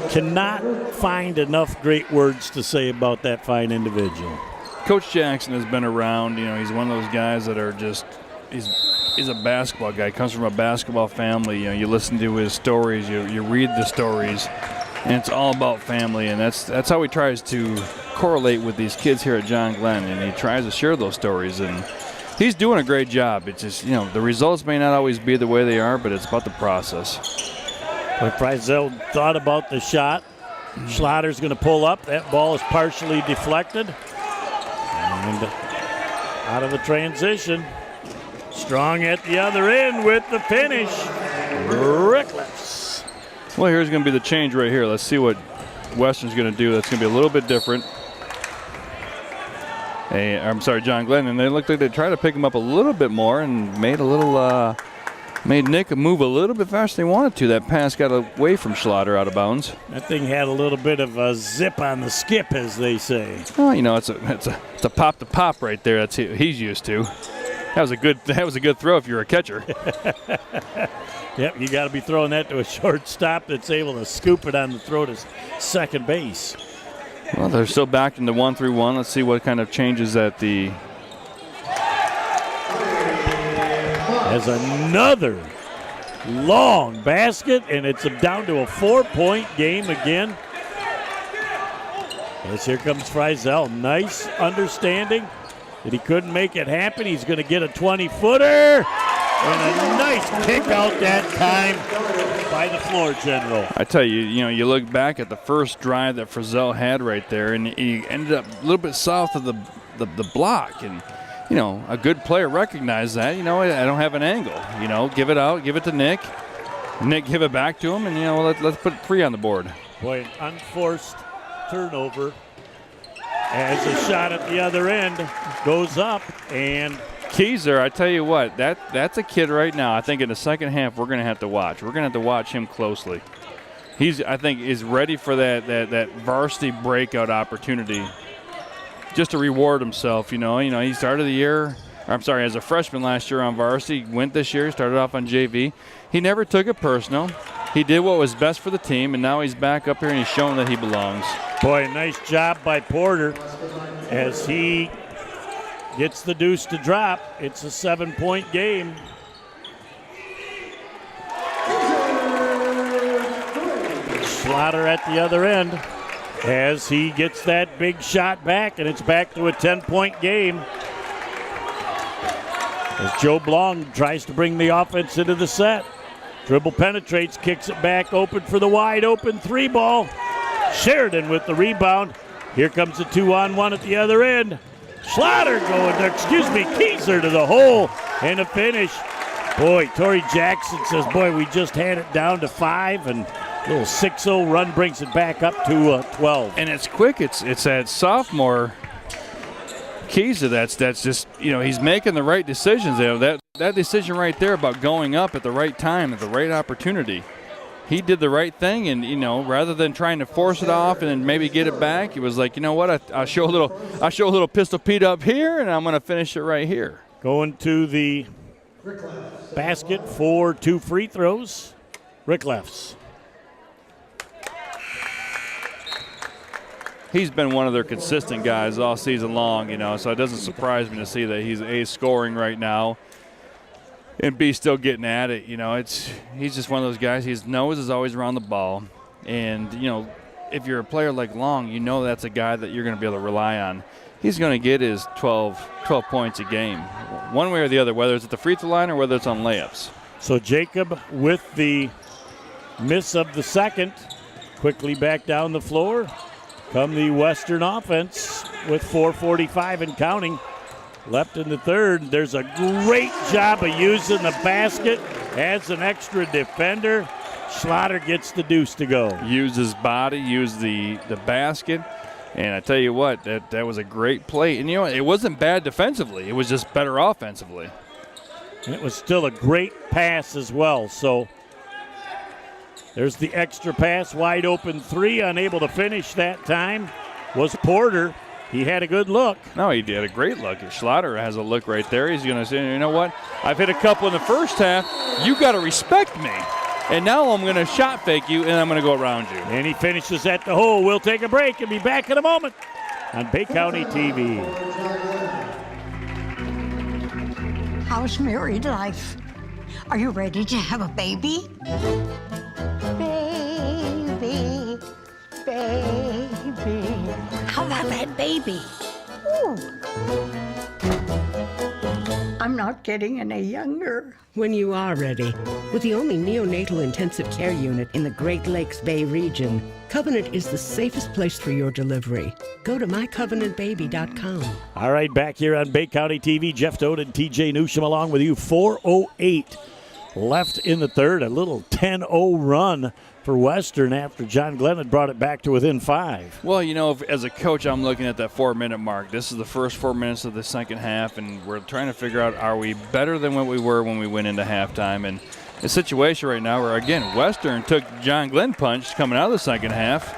cannot find enough great words to say about that fine individual. Coach Jackson has been around. He's one of those guys that are just he's a basketball guy. Comes from a basketball family. You listen to his stories, you read the stories, and it's all about family. And that's how he tries to correlate with these kids here at John Glenn, and he tries to share those stories. And he's doing a great job. It's just the results may not always be the way they are, but it's about the process. When Frizel thought about the shot, Schlotter's going to pull up. That ball is partially deflected. And out of the transition, Strong at the other end with the finish. Rickless. Well, here's going to be the change right here. Let's see what Western's going to do. That's going to be a little bit different. John Glenn, and they looked like they tried to pick him up a little bit more and made Nick move a little bit faster than he wanted to. That pass got away from Schlatter out of bounds. That thing had a little bit of a zip on the skip, as they say. Well, it's a pop to pop right there. That's what he's used to. That was a good throw if you're a catcher. Yep, you got to be throwing that to a shortstop that's able to scoop it on the throw to second base. Well, they're still back into 1-3-1. Let's see what kind of changes at the. As another long basket, and it's down to a 4-point game again. As here comes Frizel. Nice understanding that he couldn't make it happen. He's going to get a 20-footer. And a nice kick out that time by the floor general. I tell you, you look back at the first drive that Frizzell had right there, and he ended up a little bit south of the block. And, a good player recognized that. I don't have an angle. Give it out, give it to Nick. Nick give it back to him, and, let's put 3 on the board. Boy, an unforced turnover as a shot at the other end goes up, and Keyser, I tell you what, that's a kid right now. I think in the second half we're going to have to watch. We're going to have to watch him closely. I think is ready for that varsity breakout opportunity, just to reward himself. He started the year, as a freshman last year on varsity. Went this year, started off on JV. He never took it personal. He did what was best for the team, and now he's back up here and he's showing that he belongs. Boy, nice job by Porter as he gets the deuce to drop. It's a 7-point game. Slaughter at the other end as he gets that big shot back, and it's back to a 10-point game. As Joe Blong tries to bring the offense into the set. Dribble penetrates, kicks it back open for the wide open 3 ball. Sheridan with the rebound. Here comes the 2-on-1 at the other end. Slaughter Keyser to the hole and a finish. Boy, Torrey Jackson says, we just had it down to 5, and a little 6-0 run brings it back up to 12. And it's quick. It's that sophomore Keyser that's just, he's making the right decisions. That decision right there about going up at the right time, at the right opportunity. He did the right thing, and rather than trying to force it off and then maybe get it back, he was like, you know what? I'll show a little pistol Pete up here, and I'm going to finish it right here. Going to the basket for 2 free throws. Ricklefs. He's been one of their consistent guys all season long, so it doesn't surprise me to see that he's A, scoring right now, and B, still getting at it. He's just one of those guys. His nose is always around the ball. And, if you're a player like Long, that's a guy that you're going to be able to rely on. He's going to get his 12 points a game, one way or the other, whether it's at the free throw line or whether it's on layups. So Jacob with the miss of the second, quickly back down the floor. Come the Western offense with 4:45 and counting left in the third. There's a great job of using the basket as an extra defender. Slaughter gets the deuce to go. Use his body, use the basket. And I tell you what, that was a great play. And it wasn't bad defensively. It was just better offensively. And it was still a great pass as well. So there's the extra pass, wide open 3, unable to finish that time was Porter. He had a good look. No, he did a great look. Slaughter has a look right there. He's going to say, you know what? I've hit a couple in the first half. You got to respect me. And now I'm going to shot fake you, and I'm going to go around you. And he finishes at the hole. We'll take a break and be back in a moment on Bay County TV. How's married life? Are you ready to have a baby? Baby, baby. How about that baby? Ooh. I'm not getting any younger. When you are ready, with the only neonatal intensive care unit in the Great Lakes Bay region, Covenant is the safest place for your delivery. Go to mycovenantbaby.com. All right, back here on Bay County TV, Jeff Toad and TJ Newsham along with you. 4:08 left in the third, a little 10-0 run for Western after John Glenn had brought it back to within 5. Well, as a coach, I'm looking at that 4-minute mark. This is the first 4 minutes of the second half, and we're trying to figure out, are we better than what we were when we went into halftime? And a situation right now where, again, Western took John Glenn punch coming out of the second half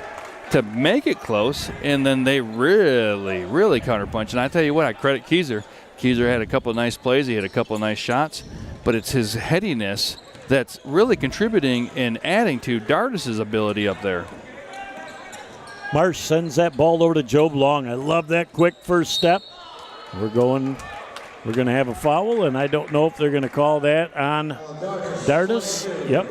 to make it close, and then they really, really counterpunch. And I tell you what, I credit Keyser. Keyser had a couple of nice plays. He had a couple of nice shots, but it's his headiness that's really contributing and adding to Dardis's ability up there. Marsh sends that ball over to Job Long. I love that quick first step. We're going to have a foul, and I don't know if they're going to call that on Dardis. Yep.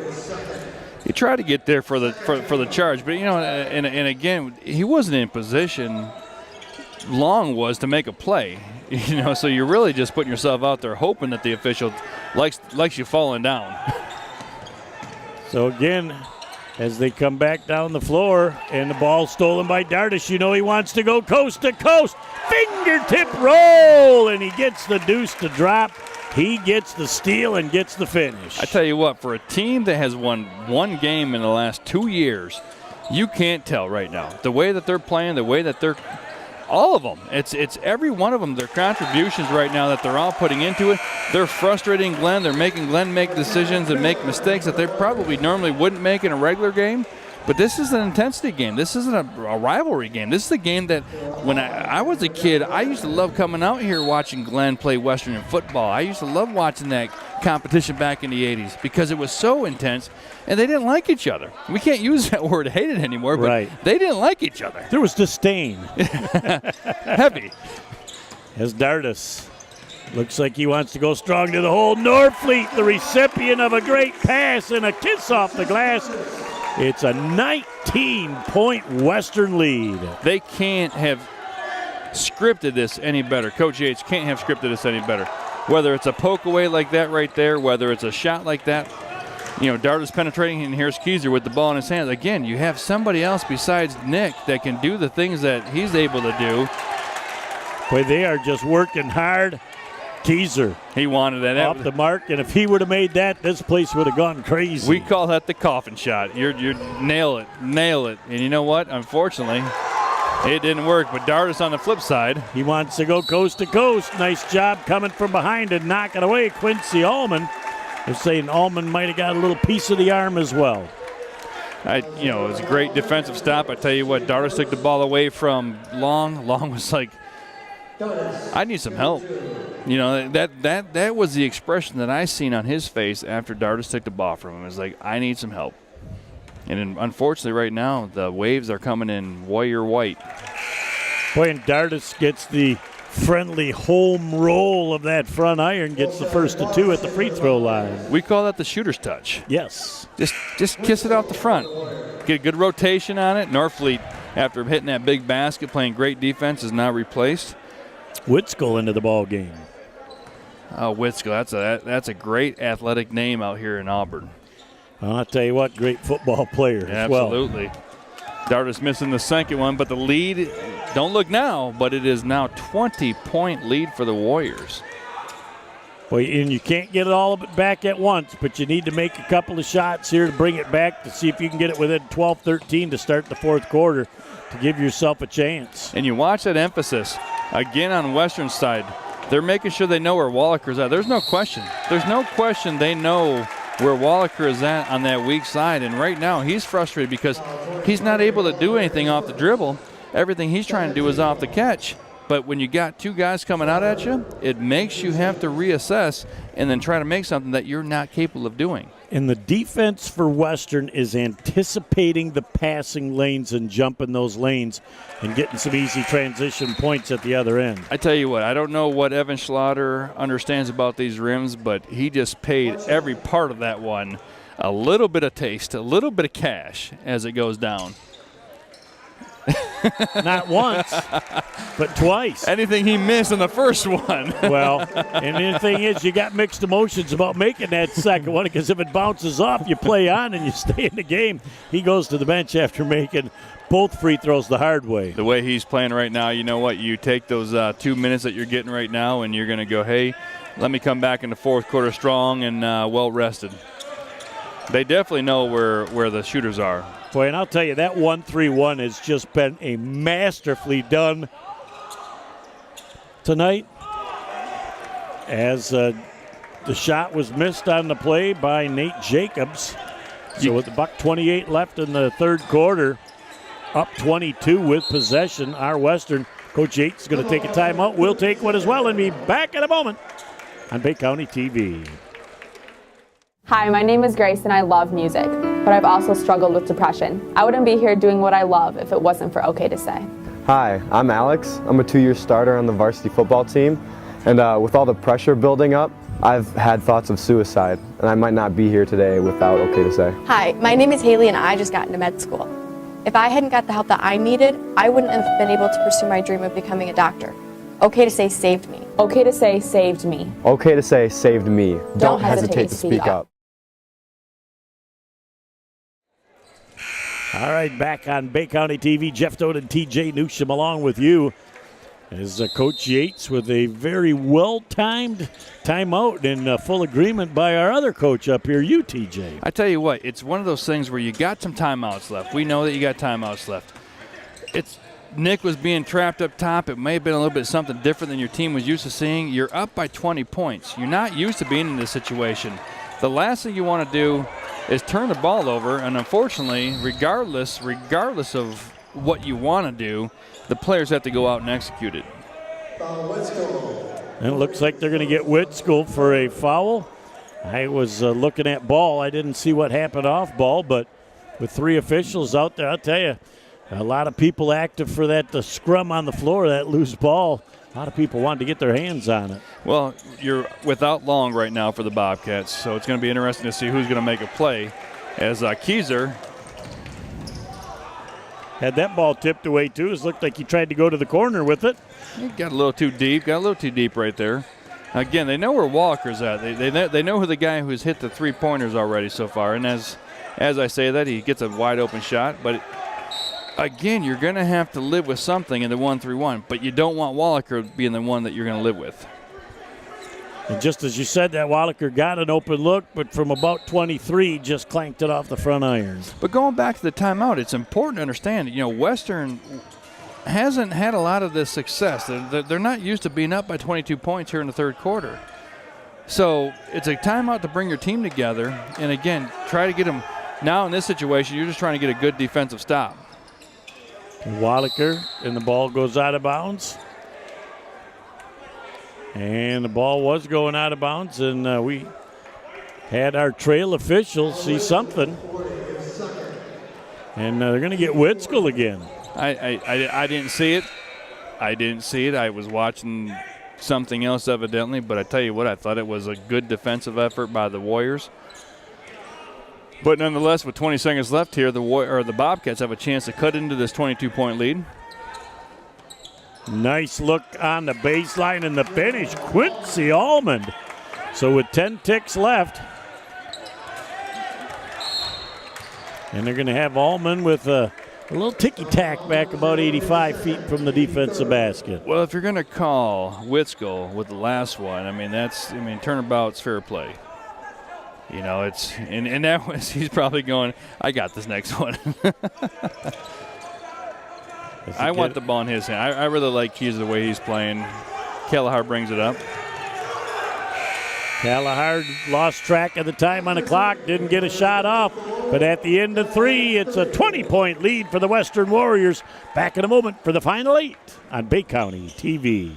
He tried to get there for the charge, but and again, he wasn't in position. Long was to make a play, so you're really just putting yourself out there hoping that the official likes you falling down. So again, as they come back down the floor and the ball stolen by Dardish, you know he wants to go coast to coast. Fingertip roll, and he gets the deuce to drop. He gets the steal and gets the finish. I tell you what, for a team that has won one game in the last 2 years, you can't tell right now. The way that they're playing, the way that they're all of them. It's every one of them, their contributions right now that they're all putting into it. They're frustrating Glenn. They're making Glenn make decisions and make mistakes that they probably normally wouldn't make in a regular game. But this is an intensity game. This isn't a rivalry game. This is a game that when I was a kid, I used to love coming out here watching Glenn play Western in football. I used to love watching that competition back in the 80s because it was so intense, and they didn't like each other. We can't use that word hated anymore, but they didn't like each other. There was disdain. Heavy. As Dardish looks like he wants to go strong to the hole. Norfleet, the recipient of a great pass and a kiss off the glass. It's a 19-point Western lead. They can't have scripted this any better. Coach Yates can't have scripted this any better. Whether it's a poke away like that right there, whether it's a shot like that, Dardish penetrating, and here's Keyser with the ball in his hands. Again, you have somebody else besides Nick that can do the things that he's able to do. Boy, they are just working hard. Keyser. He wanted that. Off the mark, and if he would have made that, this place would have gone crazy. We call that the coffin shot. You're nail it. And you know what? Unfortunately, it didn't work. But Dardish on the flip side. He wants to go coast to coast. Nice job coming from behind and knocking away Quincy Allman. They're saying Allman might have got a little piece of the arm as well. It was a great defensive stop. I tell you what, Dardish took the ball away from Long. Long was like, I need some help. That was the expression that I seen on his face after Dardish took the ball from him. It's like, I need some help. And unfortunately right now, the waves are coming in warrior white. Boy, and Dardish gets the friendly home roll of that front iron, gets the first of two at the free throw line. We call that the shooter's touch. Yes. Just kiss it out the front. Get a good rotation on it. Norfleet, after hitting that big basket, playing great defense, is now replaced. Whitskill into the ball game. Oh, Whitskill, that's a great athletic name out here in Auburn. Well, I'll tell you what, great football player as well. Absolutely. Dardish missing the second one, but the lead, don't look now, but it is now 20-point lead for the Warriors. Well, and you can't get all of it back at once, but you need to make a couple of shots here to bring it back to see if you can get it within 12-13 to start the fourth quarter to give yourself a chance. And you watch that emphasis, again on Western side. They're making sure they know where Wallaker's at. There's no question. They know where Wallaker is at on that weak side. And right now he's frustrated because he's not able to do anything off the dribble. Everything he's trying to do is off the catch. But when you got two guys coming out at you, it makes you have to reassess and then try to make something that you're not capable of doing. And the defense for Western is anticipating the passing lanes and jumping those lanes and getting some easy transition points at the other end. I tell you what, I don't know what Evan Schlatter understands about these rims, but he just paid every part of that one a little bit of taste, a little bit of cash as it goes down. Not once, but twice. Anything he missed in the first one. Well, and the thing is, you got mixed emotions about making that second one because if it bounces off, you play on and you stay in the game. He goes to the bench after making both free throws the hard way. The way he's playing right now, you know what? You take those 2 minutes that you're getting right now and you're going to go, hey, let me come back in the fourth quarter strong and well-rested. They definitely know where the shooters are. Boy, and I'll tell you, that 1-3-1 has just been a masterfully done tonight. As the shot was missed on the play by Nate Jacobs. So with the $1:28 left in the third quarter, up 22 with possession, our Western. Coach Yates is going to take a timeout. We'll take one as well and be back in a moment on Bay County TV. Hi, my name is Grace and I love music, but I've also struggled with depression. I wouldn't be here doing what I love if it wasn't for OK to Say. Hi, I'm Alex. I'm a 2-year starter on the varsity football team, and with all the pressure building up, I've had thoughts of suicide, and I might not be here today without OK to Say. Hi, my name is Haley and I just got into med school. If I hadn't got the help that I needed, I wouldn't have been able to pursue my dream of becoming a doctor. Okay to say saved me. Okay to say saved me. Okay to say saved me. Don't hesitate to speak up. All right, back on Bay County TV, Jeff Doan and TJ Newsham along with you as Coach Yates with a very well-timed timeout and full agreement by our other coach up here, you, TJ. I tell you what, it's one of those things where you got some timeouts left. We know that you got timeouts left. Nick was being trapped up top. It may have been a little bit something different than your team was used to seeing. You're up by 20 points. You're not used to being in this situation. The last thing you want to do is turn the ball over, and unfortunately, regardless of what you want to do, the players have to go out and execute it. And it looks like they're going to get Whitskoll for a foul. I was looking at ball. I didn't see what happened off ball, but with 3 officials out there, I'll tell you, a lot of people active for that scrum on the floor, that loose ball. A lot of people wanted to get their hands on it. Well, you're without Long right now for the Bobcats, so it's going to be interesting to see who's going to make a play as Keyser had that ball tipped away, too. It looked like he tried to go to the corner with it. He got a little too deep right there. Again, they know where Walker's at. They know who the guy who's hit the 3-pointers already so far. And as I say that, he gets a wide open shot. But again, you're going to have to live with something in the 1-3-1. But you don't want Wallaker being the one that you're going to live with. And just as you said that, Wallaker got an open look, but from about 23, just clanked it off the front irons. But going back to the timeout, it's important to understand, Western hasn't had a lot of this success. They're not used to being up by 22 points here in the third quarter. So it's a timeout to bring your team together. And, again, try to get them. Now in this situation, you're just trying to get a good defensive stop. Wallaker, and the ball goes out of bounds. And the ball was going out of bounds, and we had our trail officials see something. And they're going to get Whitskoll again. I didn't see it. I was watching something else evidently, but I tell you what, I thought it was a good defensive effort by the Warriors. But nonetheless, with 20 seconds left here, the Bobcats have a chance to cut into this 22-point lead. Nice look on the baseline and the finish, Quincy Almond. So with 10 ticks left, and they're going to have Almond with a little ticky-tack back about 85 feet from the defensive basket. Well, if you're going to call Whitskoll with the last one, turnabout's fair play. And that was, he's probably going, I got this next one. I want the ball in his hand. I really like Keys the way he's playing. Kalahar brings it up. Kalahar lost track of the time on the clock, didn't get a shot off. But at the end of 3, it's a 20-point lead for the Western Warriors. Back in a moment for the Final 8 on Bay County TV.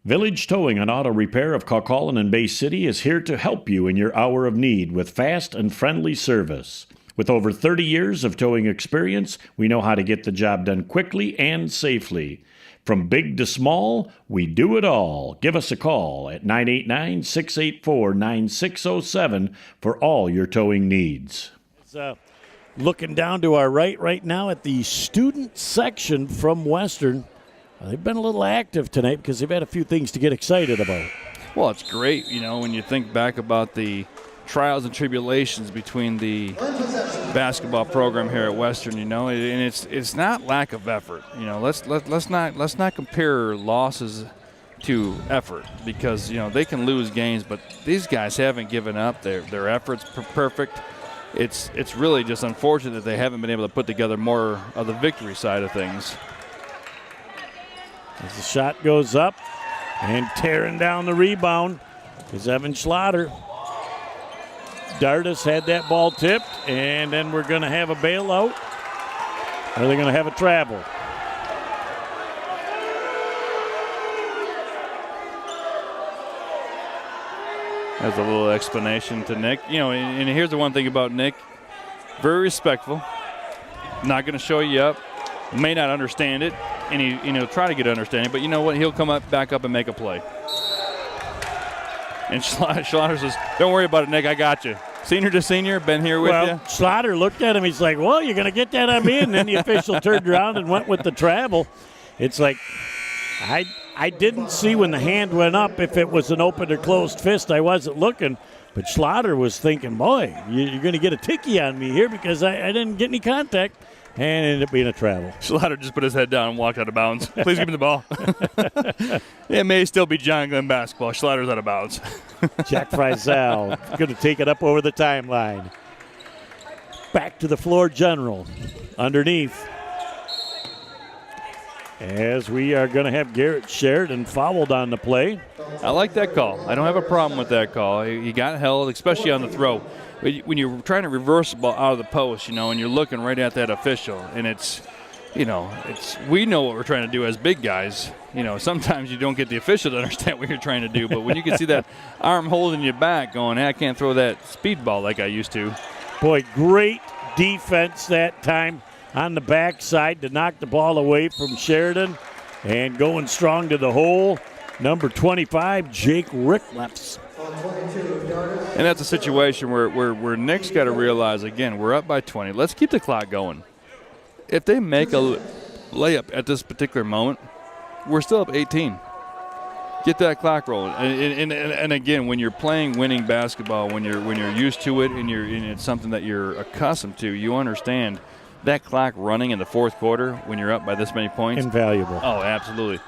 Village Towing and Auto Repair of Kaukaulin and Bay City is here to help you in your hour of need with fast and friendly service. With over 30 years of towing experience, we know how to get the job done quickly and safely. From big to small, we do it all. Give us a call at 989-684-9607 for all your towing needs. Looking down to our right now at the student section from Western. They've been a little active tonight because they've had a few things to get excited about. Well, it's great, when you think back about the trials and tribulations between the basketball program here at Western, and it's not lack of effort. Let's not compare losses to effort because they can lose games, but these guys haven't given up. Their effort's perfect. It's really just unfortunate that they haven't been able to put together more of the victory side of things. As the shot goes up and tearing down the rebound is Evan Schlatter. Dardis had that ball tipped, and then we're going to have a bailout. Or they're going to have a travel. That's a little explanation to Nick. And here's the one thing about Nick. Very respectful. Not going to show you up. May not understand it. And he'll try to get understanding. But you know what? He'll come back up and make a play. And Schlatter says, don't worry about it, Nick. I got you. Senior to senior, been here with you. Schlatter looked at him. He's like, well, you're going to get that on me. And then the official turned around and went with the travel. It's like, I didn't see when the hand went up if it was an open or closed fist. I wasn't looking, but Schlatter was thinking, boy, you're going to get a ticky on me here because I didn't get any contact, and it ended up being a travel. Schlatter just put his head down and walked out of bounds. Please give me the ball. It may still be John Glenn basketball. Schlatter's out of bounds. Jack Frizzell going to take it up over the timeline. Back to the floor, General. Underneath. As we are going to have Garrett Sheridan fouled on the play. I like that call. I don't have a problem with that call. He got held, especially on the throw. When you're trying to reverse the ball out of the post, and you're looking right at that official, and we know what we're trying to do as big guys. Sometimes you don't get the official to understand what you're trying to do, but when you can see that arm holding you back going, hey, I can't throw that speed ball like I used to. Boy, great defense that time on the backside to knock the ball away from Sheridan, and going strong to the hole, number 25, Jake Ricklefs. And that's a situation where Nick's got to realize, again, we're up by 20. Let's keep the clock going. If they make a layup at this particular moment, we're still up 18. Get that clock rolling. And again, when you're playing winning basketball, when you're used to it and it's something that you're accustomed to, you understand that clock running in the fourth quarter when you're up by this many points. Invaluable. Oh, absolutely.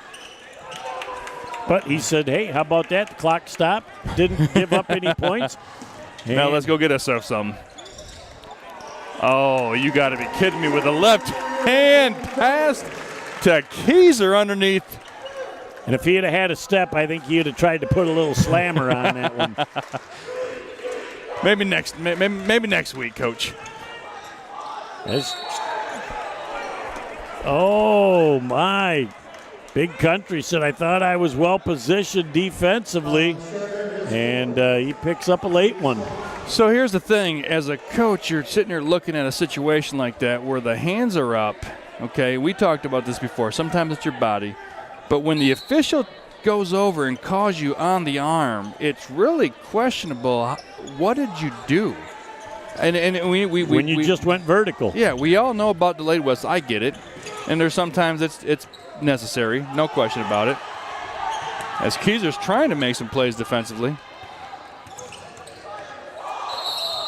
But he said, hey, how about that? The clock stopped. Didn't give up any points. Now let's go get ourselves some. Oh, you got to be kidding me with a left hand pass to Keyser underneath. And if he had had a step, I think he would have tried to put a little slammer on that one. Maybe next week, Coach. Oh, my. Big Country said, I thought I was well positioned defensively, and he picks up a late one. So here's the thing. As a coach, you're sitting here looking at a situation like that where the hands are up. Okay, we talked about this before. Sometimes it's your body. But when the official goes over and calls you on the arm, it's really questionable. What did you do? And when you just went vertical. Yeah, we all know about delayed whistle. I get it. And there's sometimes it's necessary, no question about it. As Keyser's trying to make some plays defensively.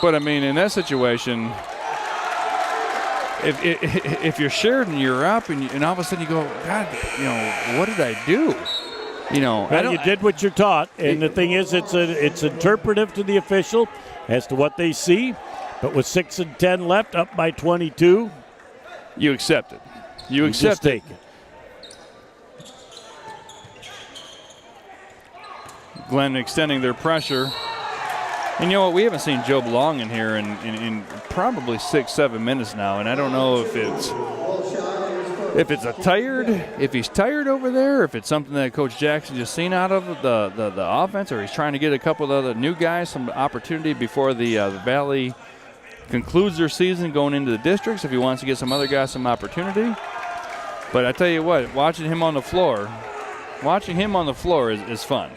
But, I mean, in that situation, if you're Sheridan, you're up, and all of a sudden you go, God, what did I do? Well, you did what you're taught, and the thing is, it's interpretive to the official as to what they see. But with 6 and 10 left, up by 22, you accept it. You accept take it. Glenn extending their pressure. And you know what? We haven't seen Joe Long in here in probably 6-7 minutes now, and I don't know if he's tired over there, if it's something that Coach Jackson just seen out of the offense, or he's trying to get a couple of the new guys some opportunity before the Valley concludes their season going into the districts, if he wants to get some other guys some opportunity. But I tell you what, watching him on the floor is fun.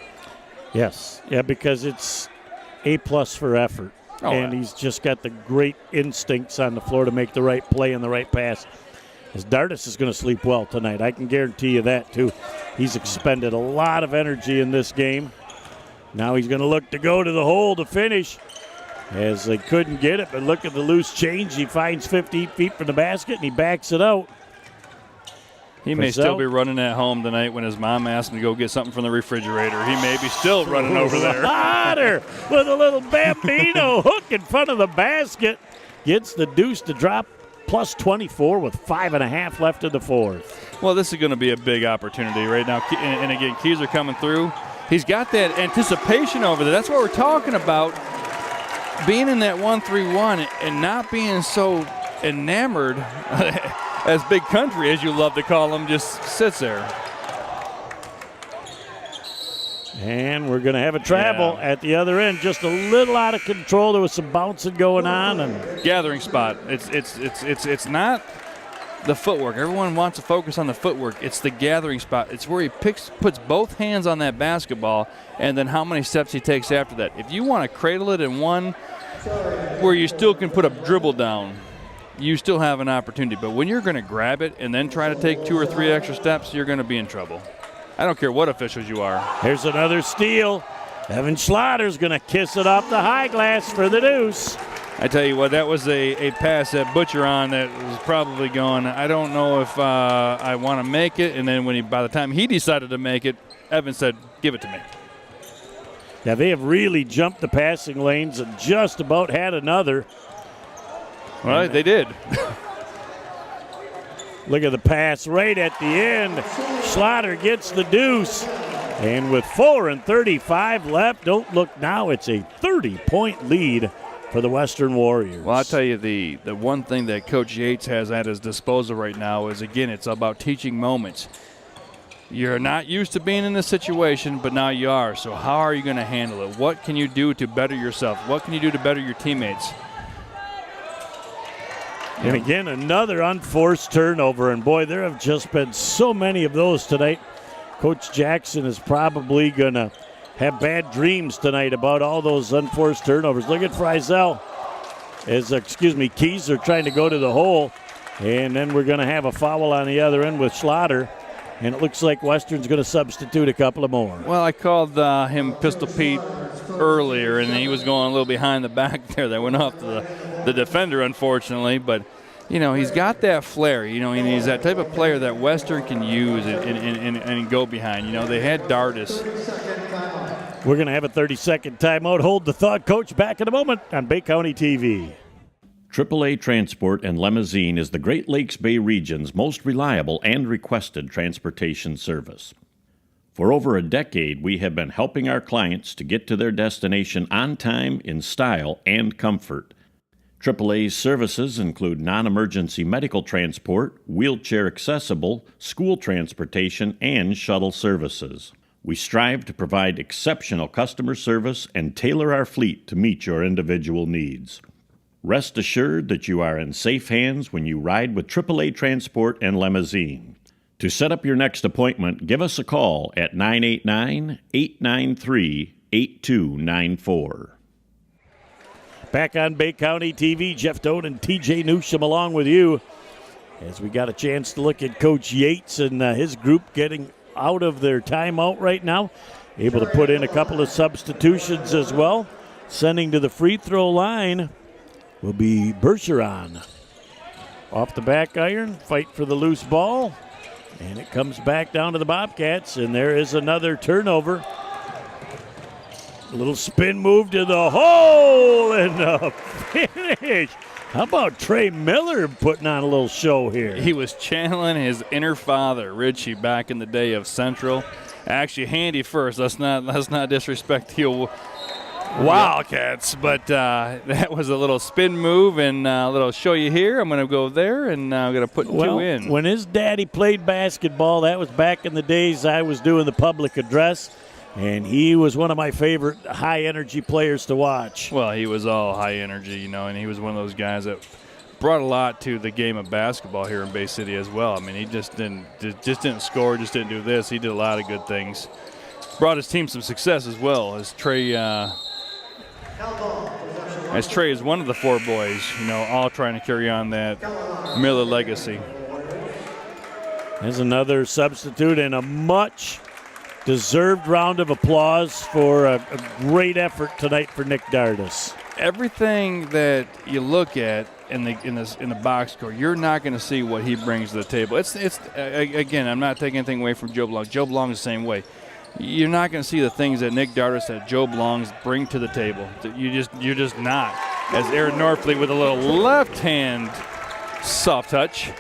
Yes, yeah, because it's A+ for effort. Oh, and he's just got the great instincts on the floor to make the right play and the right pass. As Dardis is going to sleep well tonight. I can guarantee you that, too. He's expended a lot of energy in this game. Now he's going to look to go to the hole to finish, as they couldn't get it. But look at the loose change. He finds 15 feet from the basket, and he backs it out. He may still be running at home tonight when his mom asked him to go get something from the refrigerator. He may be still running over there. Hotter with a little Bambino hook in front of the basket. Gets the deuce to drop plus 24 with 5.5 left in the fourth. Well, this is going to be a big opportunity right now. And again, Keyser coming through. He's got that anticipation over there. That's what we're talking about. Being in that 1-3-1 and not being so enamored as Big Country, as you love to call him, just sits there. And we're going to have a travel at the other end. Just a little out of control. There was some bouncing going on. And gathering spot. It's not the footwork. Everyone wants to focus on the footwork. It's the gathering spot. It's where he puts both hands on that basketball, and then how many steps he takes after that. If you want to cradle it in one where you still can put a dribble down, you still have an opportunity. But when you're going to grab it and then try to take 2 or 3 extra steps, you're going to be in trouble. I don't care what officials you are. Here's another steal. Evan Schlotter's going to kiss it off the high glass for the deuce. I tell you what, that was a pass that Butcher on that was probably going, I don't know if I want to make it. And then by the time he decided to make it, Evan said, give it to me. Yeah, they have really jumped the passing lanes and just about had another. Well, they did. Look at the pass right at the end. Schlatter gets the deuce. And with 4:35 left, don't look now, it's a 30-point lead for the Western Warriors. Well, I'll tell you, the one thing that Coach Yates has at his disposal right now is, again, it's about teaching moments. You're not used to being in this situation, but now you are. So how are you going to handle it? What can you do to better yourself? What can you do to better your teammates? And again, another unforced turnover. And, boy, there have just been so many of those tonight. Coach Jackson is probably going to have bad dreams tonight about all those unforced turnovers. Look at Frizel. Keys are trying to go to the hole. And then we're going to have a foul on the other end with Schlatter. And it looks like Western's going to substitute a couple of more. Well, I called him Pistol Pete earlier, and he was going a little behind the back there. That went off to the defender, unfortunately. But, you know, he's got that flair, you know, and he's that type of player that Western can use and go behind. You know, they had Dardis. We're going to have a 30-second timeout. Hold the thought, Coach. Back in a moment on Bay County TV. AAA Transport and Limousine is the Great Lakes Bay region's most reliable and requested transportation service. For over a decade, we have been helping our clients to get to their destination on time, in style, and comfort. AAA's services include non-emergency medical transport, wheelchair accessible, school transportation, and shuttle services. We strive to provide exceptional customer service and tailor our fleet to meet your individual needs. Rest assured that you are in safe hands when you ride with AAA Transport and Limousine. To set up your next appointment, give us a call at 989-893-8294. Back on Bay County TV, Jeff Doan and TJ Newsham along with you as we got a chance to look at Coach Yates and his group getting out of their timeout right now. Able to put in a couple of substitutions as well. Sending to the free throw line will be Bergeron. Off the back iron, fight for the loose ball. And it comes back down to the Bobcats, and there is another turnover. A little spin move to the hole, and a finish. How about Trey Miller putting on a little show here? He was channeling his inner father, Richie, back in the day of Central. Actually, Handy first. Let's not disrespect the Wildcats, but that was a little spin move and a little show you here. I'm going to go there, and I'm going to put two in. When his daddy played basketball, that was back in the days I was doing the public address, and he was one of my favorite high-energy players to watch. Well, he was all high energy, you know, and he was one of those guys that brought a lot to the game of basketball here in Bay City as well. I mean, he just didn't score, just didn't do this. He did a lot of good things. Brought his team some success as well, as Trey is one of the four boys, you know, all trying to carry on that Miller legacy. There's another substitute and a much-deserved round of applause for a great effort tonight for Nick Dardis. Everything that you look at in the box score, you're not going to see what he brings to the table. It's again, I'm not taking anything away from Joe Belong. Joe Belong is the same way. You're not going to see the things that Nick Dardis, that Joe Belongs bring to the table. You're just not. As Aaron Norfleet with a little left hand soft touch.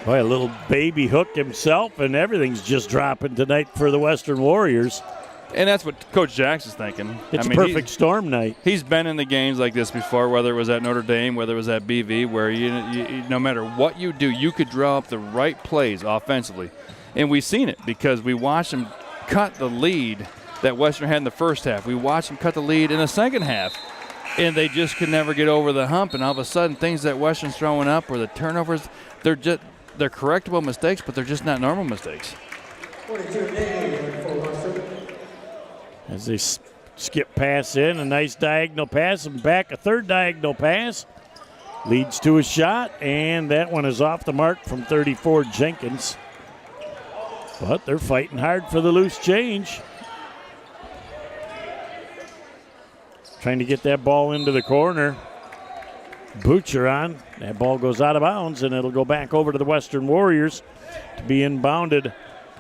Boy, a little baby hook himself, and everything's just dropping tonight for the Western Warriors. And that's what Coach Jackson's thinking. It's a perfect storm night. He's been in the games like this before, whether it was at Notre Dame, whether it was at BV, where you no matter what you do, you could draw up the right plays offensively. And we've seen it because we watched him cut the lead that Western had in the first half. We watched them cut the lead in the second half, and they just could never get over the hump. And all of a sudden, things that Western's throwing up, or the turnovers, they're correctable mistakes, but they're just not normal mistakes. As they skip pass in, a nice diagonal pass, and back a third diagonal pass. Leads to a shot, and that one is off the mark from 34, Jenkins. But they're fighting hard for the loose change. Trying to get that ball into the corner. Boucheron. That ball goes out of bounds, and it'll go back over to the Western Warriors to be inbounded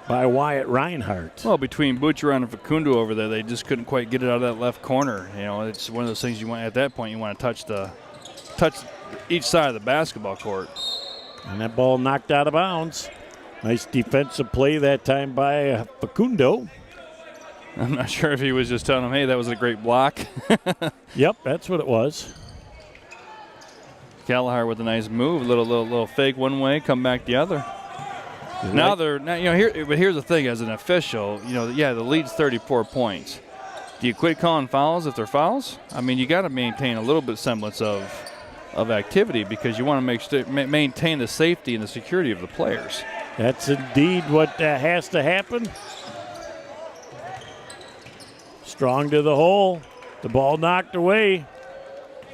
by Wyatt Reinhardt. Well, between Boucheron and Facundo over there, they just couldn't quite get it out of that left corner. You know, it's one of those things you want at that point. You want to touch each side of the basketball court. And that ball knocked out of bounds. Nice defensive play that time by Facundo. I'm not sure if he was just telling him, hey, that was a great block. Yep, that's what it was. Gallagher with a nice move, little fake one way, come back the other. Now here's the thing, as an official, the lead's 34 points. Do you quit calling fouls if they're fouls? I mean, you got to maintain a little bit semblance of activity because you want to maintain the safety and the security of the players. That's indeed what has to happen. Strong to the hole. The ball knocked away.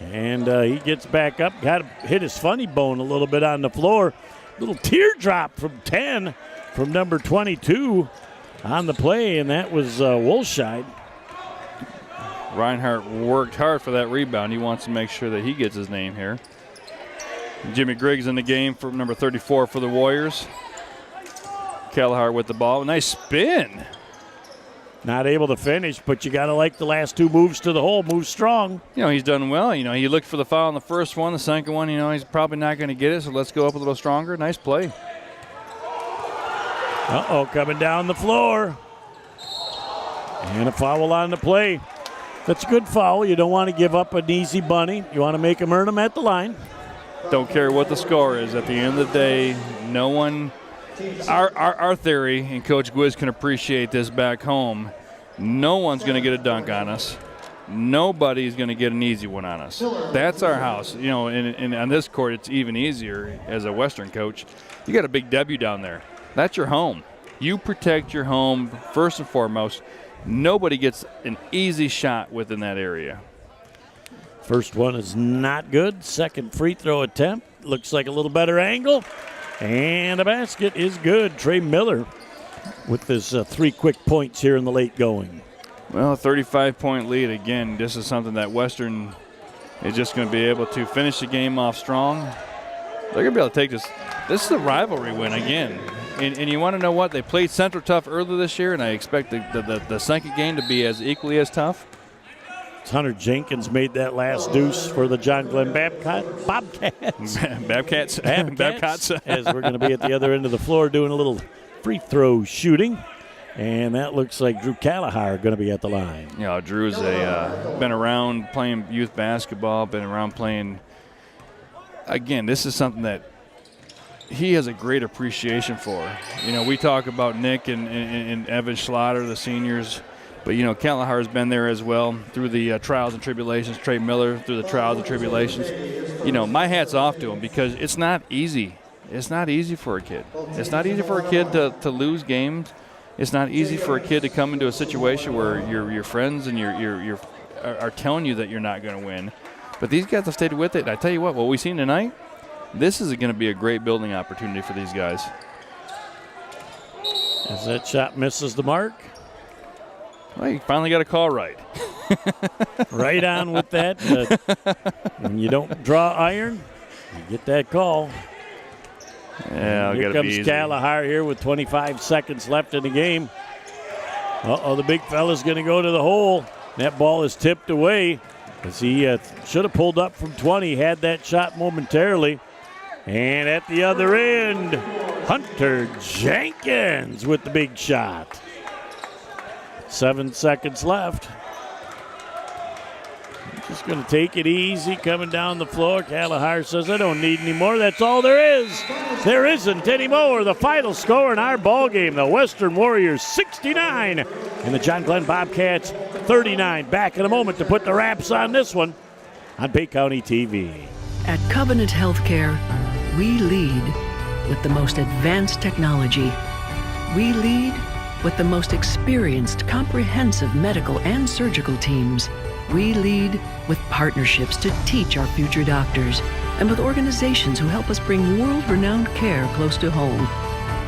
And he gets back up. Got to hit his funny bone a little bit on the floor. Little teardrop from 10 from number 22 on the play, and that was Wolscheid. Reinhardt worked hard for that rebound. He wants to make sure that he gets his name here. Jimmy Griggs in the game for number 34 for the Warriors. Kelleher with the ball. Nice spin. Not able to finish, but you got to like the last two moves to the hole. Move strong. He's done well. He looked for the foul on the first one. The second one, he's probably not going to get it, so let's go up a little stronger. Nice play. Uh-oh, coming down the floor. And a foul on the play. That's a good foul. You don't want to give up an easy bunny. You want to make them earn them at the line. Don't care what the score is. At the end of the day, no one – our theory, and Coach Gwiz can appreciate this back home, no one's going to get a dunk on us. Nobody's going to get an easy one on us. That's our house. And on this court, it's even easier as a Western coach. You got a big W down there. That's your home. You protect your home first and foremost. Nobody gets an easy shot within that area. First one is not good. Second free throw attempt. Looks like a little better angle. And the basket is good. Trey Miller with his 3 quick points here in the late going. Well, 35-point lead. Again, this is something that Western is just going to be able to finish the game off strong. They're going to be able to take this. This is a rivalry win again. And you want to know what? They played Central tough earlier this year, and I expect the second game to be as equally as tough. Hunter Jenkins made that last deuce for the John Glenn Bobcats. Babcats. As we're going to be at the other end of the floor doing a little free throw shooting. And that looks like Drew Callahar going to be at the line. Drew's been around playing youth basketball, been around playing. Again, this is something that he has a great appreciation for. We talk about Nick and Evan Schlatter, the seniors. But, Callahar has been there as well through the trials and tribulations. Trey Miller through the trials and tribulations. My hat's off to him because it's not easy. It's not easy for a kid. It's not easy for a kid to lose games. It's not easy for a kid to come into a situation where your friends and your are telling you that you're not going to win. But these guys have stayed with it. And I tell you what we've seen tonight, this is going to be a great building opportunity for these guys. As that shot misses the mark. Well, you finally got a call right. Right on with that. When you don't draw iron, you get that call. Yeah, here comes Callahar here with 25 seconds left in the game. The big fella's going to go to the hole. That ball is tipped away as he should have pulled up from 20, had that shot momentarily. And at the other end, Hunter Jenkins with the big shot. 7 seconds left. Just going to take it easy coming down the floor. Callahar says, I don't need any more. That's all there is. There isn't any more. The final score in our ball game, the Western Warriors 69 and the John Glenn Bobcats 39. Back in a moment to put the wraps on this one on Bay County TV. At Covenant Healthcare, we lead with the most advanced technology. We lead with the most experienced, comprehensive medical and surgical teams. We lead with partnerships to teach our future doctors and with organizations who help us bring world-renowned care close to home.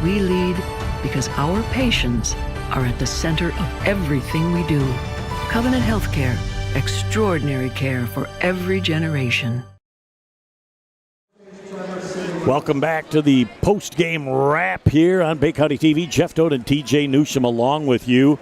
We lead because our patients are at the center of everything we do. Covenant Healthcare, extraordinary care for every generation. Welcome back to the post-game wrap here on Bay County TV. Jeff Doan and TJ Newsham along with you.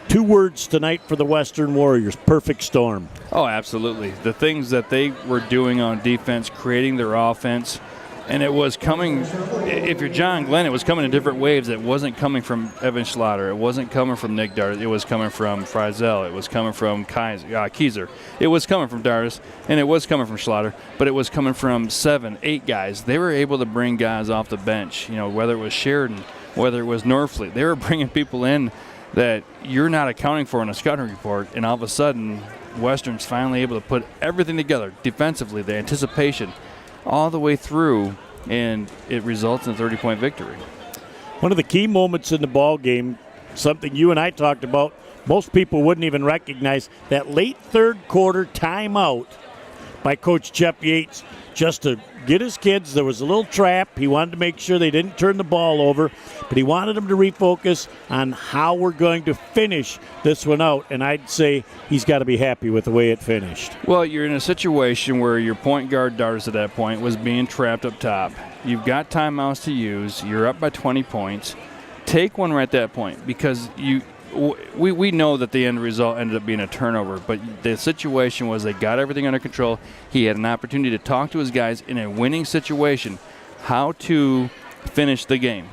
2 words tonight for the Western Warriors, perfect storm. Oh, absolutely. The things that they were doing on defense, creating their offense, and it was coming, if you're John Glenn, it was coming in different waves. It wasn't coming from Evan Schlatter. It wasn't coming from Nick Dardis. It was coming from Frizzell. It was coming from Keiser. It was coming from Dardis, and it was coming from Schlatter, but it was coming from 7, 8 guys. They were able to bring guys off the bench, whether it was Sheridan, whether it was Norfleet. They were bringing people in that you're not accounting for in a scouting report, and all of a sudden, Western's finally able to put everything together defensively, the anticipation, all the way through, and it results in a 30-point victory. One of the key moments in the ball game, something you and I talked about, most people wouldn't even recognize, that late third quarter timeout by Coach Jeff Yates just to get his kids. There was a little trap. He wanted to make sure they didn't turn the ball over, but he wanted them to refocus on how we're going to finish this one out, and I'd say he's got to be happy with the way it finished. Well, you're in a situation where your point guard, Dardis, at that point was being trapped up top. You've got timeouts to use. You're up by 20 points. Take one right at that point, because we know that the end result ended up being a turnover, but the situation was they got everything under control. He had an opportunity to talk to his guys in a winning situation, how to finish the game,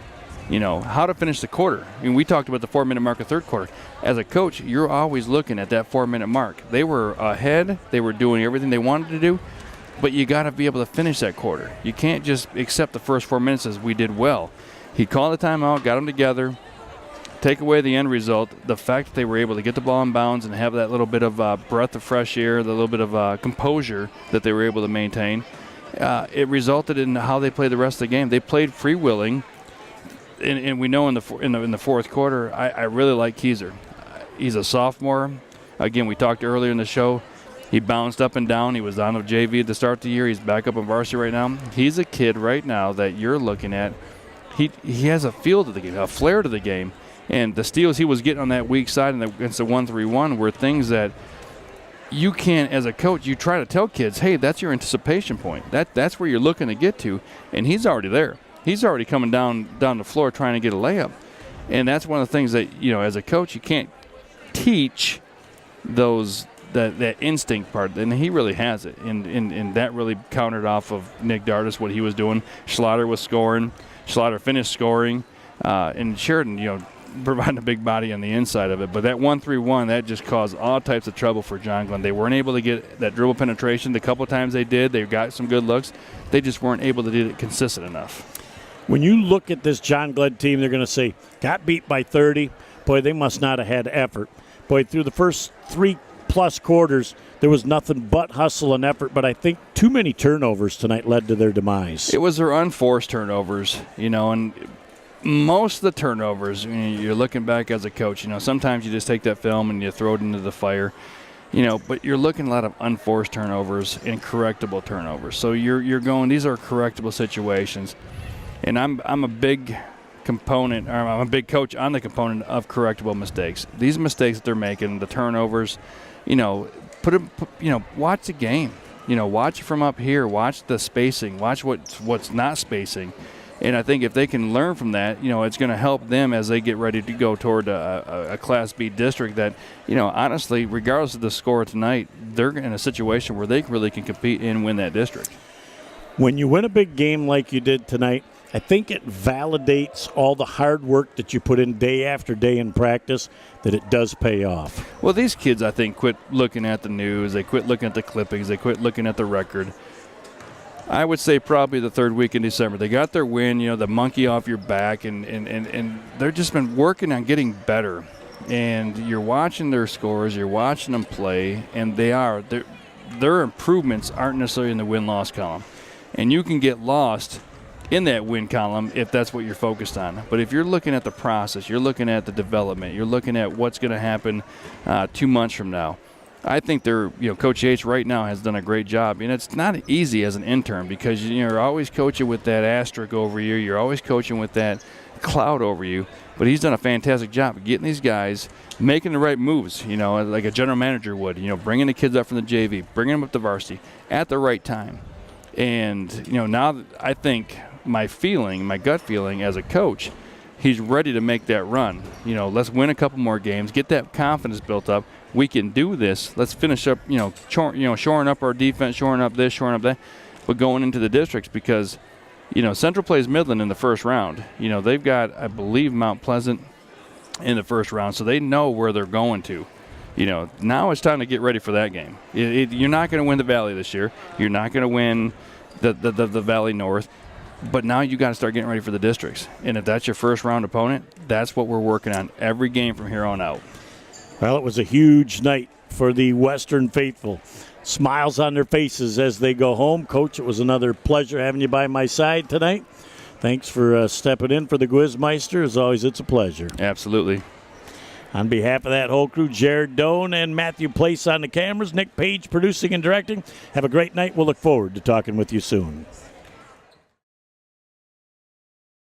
how to finish the quarter. I mean, we talked about the 4-minute mark of third quarter. As a coach, you're always looking at that 4-minute mark. They were ahead. They were doing everything they wanted to do, but you got to be able to finish that quarter. You can't just accept the first 4 minutes as we did well. He called the timeout, got them together. Take away the end result, the fact that they were able to get the ball in bounds and have that little bit of breath of fresh air, the little bit of composure that they were able to maintain, it resulted in how they played the rest of the game. They played freewheeling, and we know in the fourth quarter, I really like Keiser. He's a sophomore. Again, we talked earlier in the show. He bounced up and down. He was on of JV at the start of the year. He's back up in varsity right now. He's a kid right now that you're looking at. He has a feel to the game, a flair to the game. And the steals he was getting on that weak side against the 1-3-1 were things that you can't, as a coach, you try to tell kids, hey, that's your anticipation point. That's where you're looking to get to, and he's already there. He's already coming down the floor trying to get a layup. And that's one of the things that, as a coach, you can't teach that instinct part, and he really has it. And that really countered off of Nick Dardis, what he was doing. Schlatter was scoring. Schlatter finished scoring. And Sheridan, providing a big body on the inside of it. But that 1-3-1, that just caused all types of trouble for John Glenn. They weren't able to get that dribble penetration. The couple times they did, they got some good looks. They just weren't able to do it consistent enough. When you look at this John Glenn team, they're going to say, got beat by 30. Boy, they must not have had effort. Boy, through the first 3+ quarters, there was nothing but hustle and effort. But I think too many turnovers tonight led to their demise. It was their unforced turnovers, and most of the turnovers, you're looking back as a coach, sometimes you just take that film and you throw it into the fire, but you're looking at a lot of unforced turnovers and correctable turnovers. So you're going, these are correctable situations. And I'm a big component, or I'm a big coach on the component of correctable mistakes. These mistakes that they're making, the turnovers, watch the game. Watch it from up here. Watch the spacing. Watch what's not spacing. And I think if they can learn from that, it's going to help them as they get ready to go toward a Class B district that, honestly, regardless of the score tonight, they're in a situation where they really can compete and win that district. When you win a big game like you did tonight, I think it validates all the hard work that you put in day after day in practice, that it does pay off. Well, these kids, I think, quit looking at the news. They quit looking at the clippings. They quit looking at the record. I would say probably the third week in December. They got their win, the monkey off your back, and they've just been working on getting better. And you're watching their scores, you're watching them play, and their improvements aren't necessarily in the win-loss column. And you can get lost in that win column if that's what you're focused on. But if you're looking at the process, you're looking at the development, you're looking at what's going to happen 2 months from now, I think Coach H right now has done a great job. And it's not easy as an intern because you're always coaching with that asterisk over you. You're always coaching with that cloud over you. But he's done a fantastic job of getting these guys, making the right moves, like a general manager would, bringing the kids up from the JV, bringing them up to varsity at the right time. And, now I think my gut feeling as a coach, he's ready to make that run. Let's win a couple more games, get that confidence built up. We can do this. Let's finish up, shoring up our defense, shoring up this, shoring up that. But going into the districts because, Central plays Midland in the first round. They've got, I believe, Mount Pleasant in the first round, so they know where they're going to. Now it's time to get ready for that game. You're not going to win the Valley this year. You're not going to win the Valley North. But now you got to start getting ready for the districts. And if that's your first round opponent, that's what we're working on every game from here on out. Well, it was a huge night for the Western faithful. Smiles on their faces as they go home. Coach, it was another pleasure having you by my side tonight. Thanks for stepping in for the Quizmeister. As always, it's a pleasure. Absolutely. On behalf of that whole crew, Jared Doan and Matthew Place on the cameras, Nick Page producing and directing. Have a great night. We'll look forward to talking with you soon.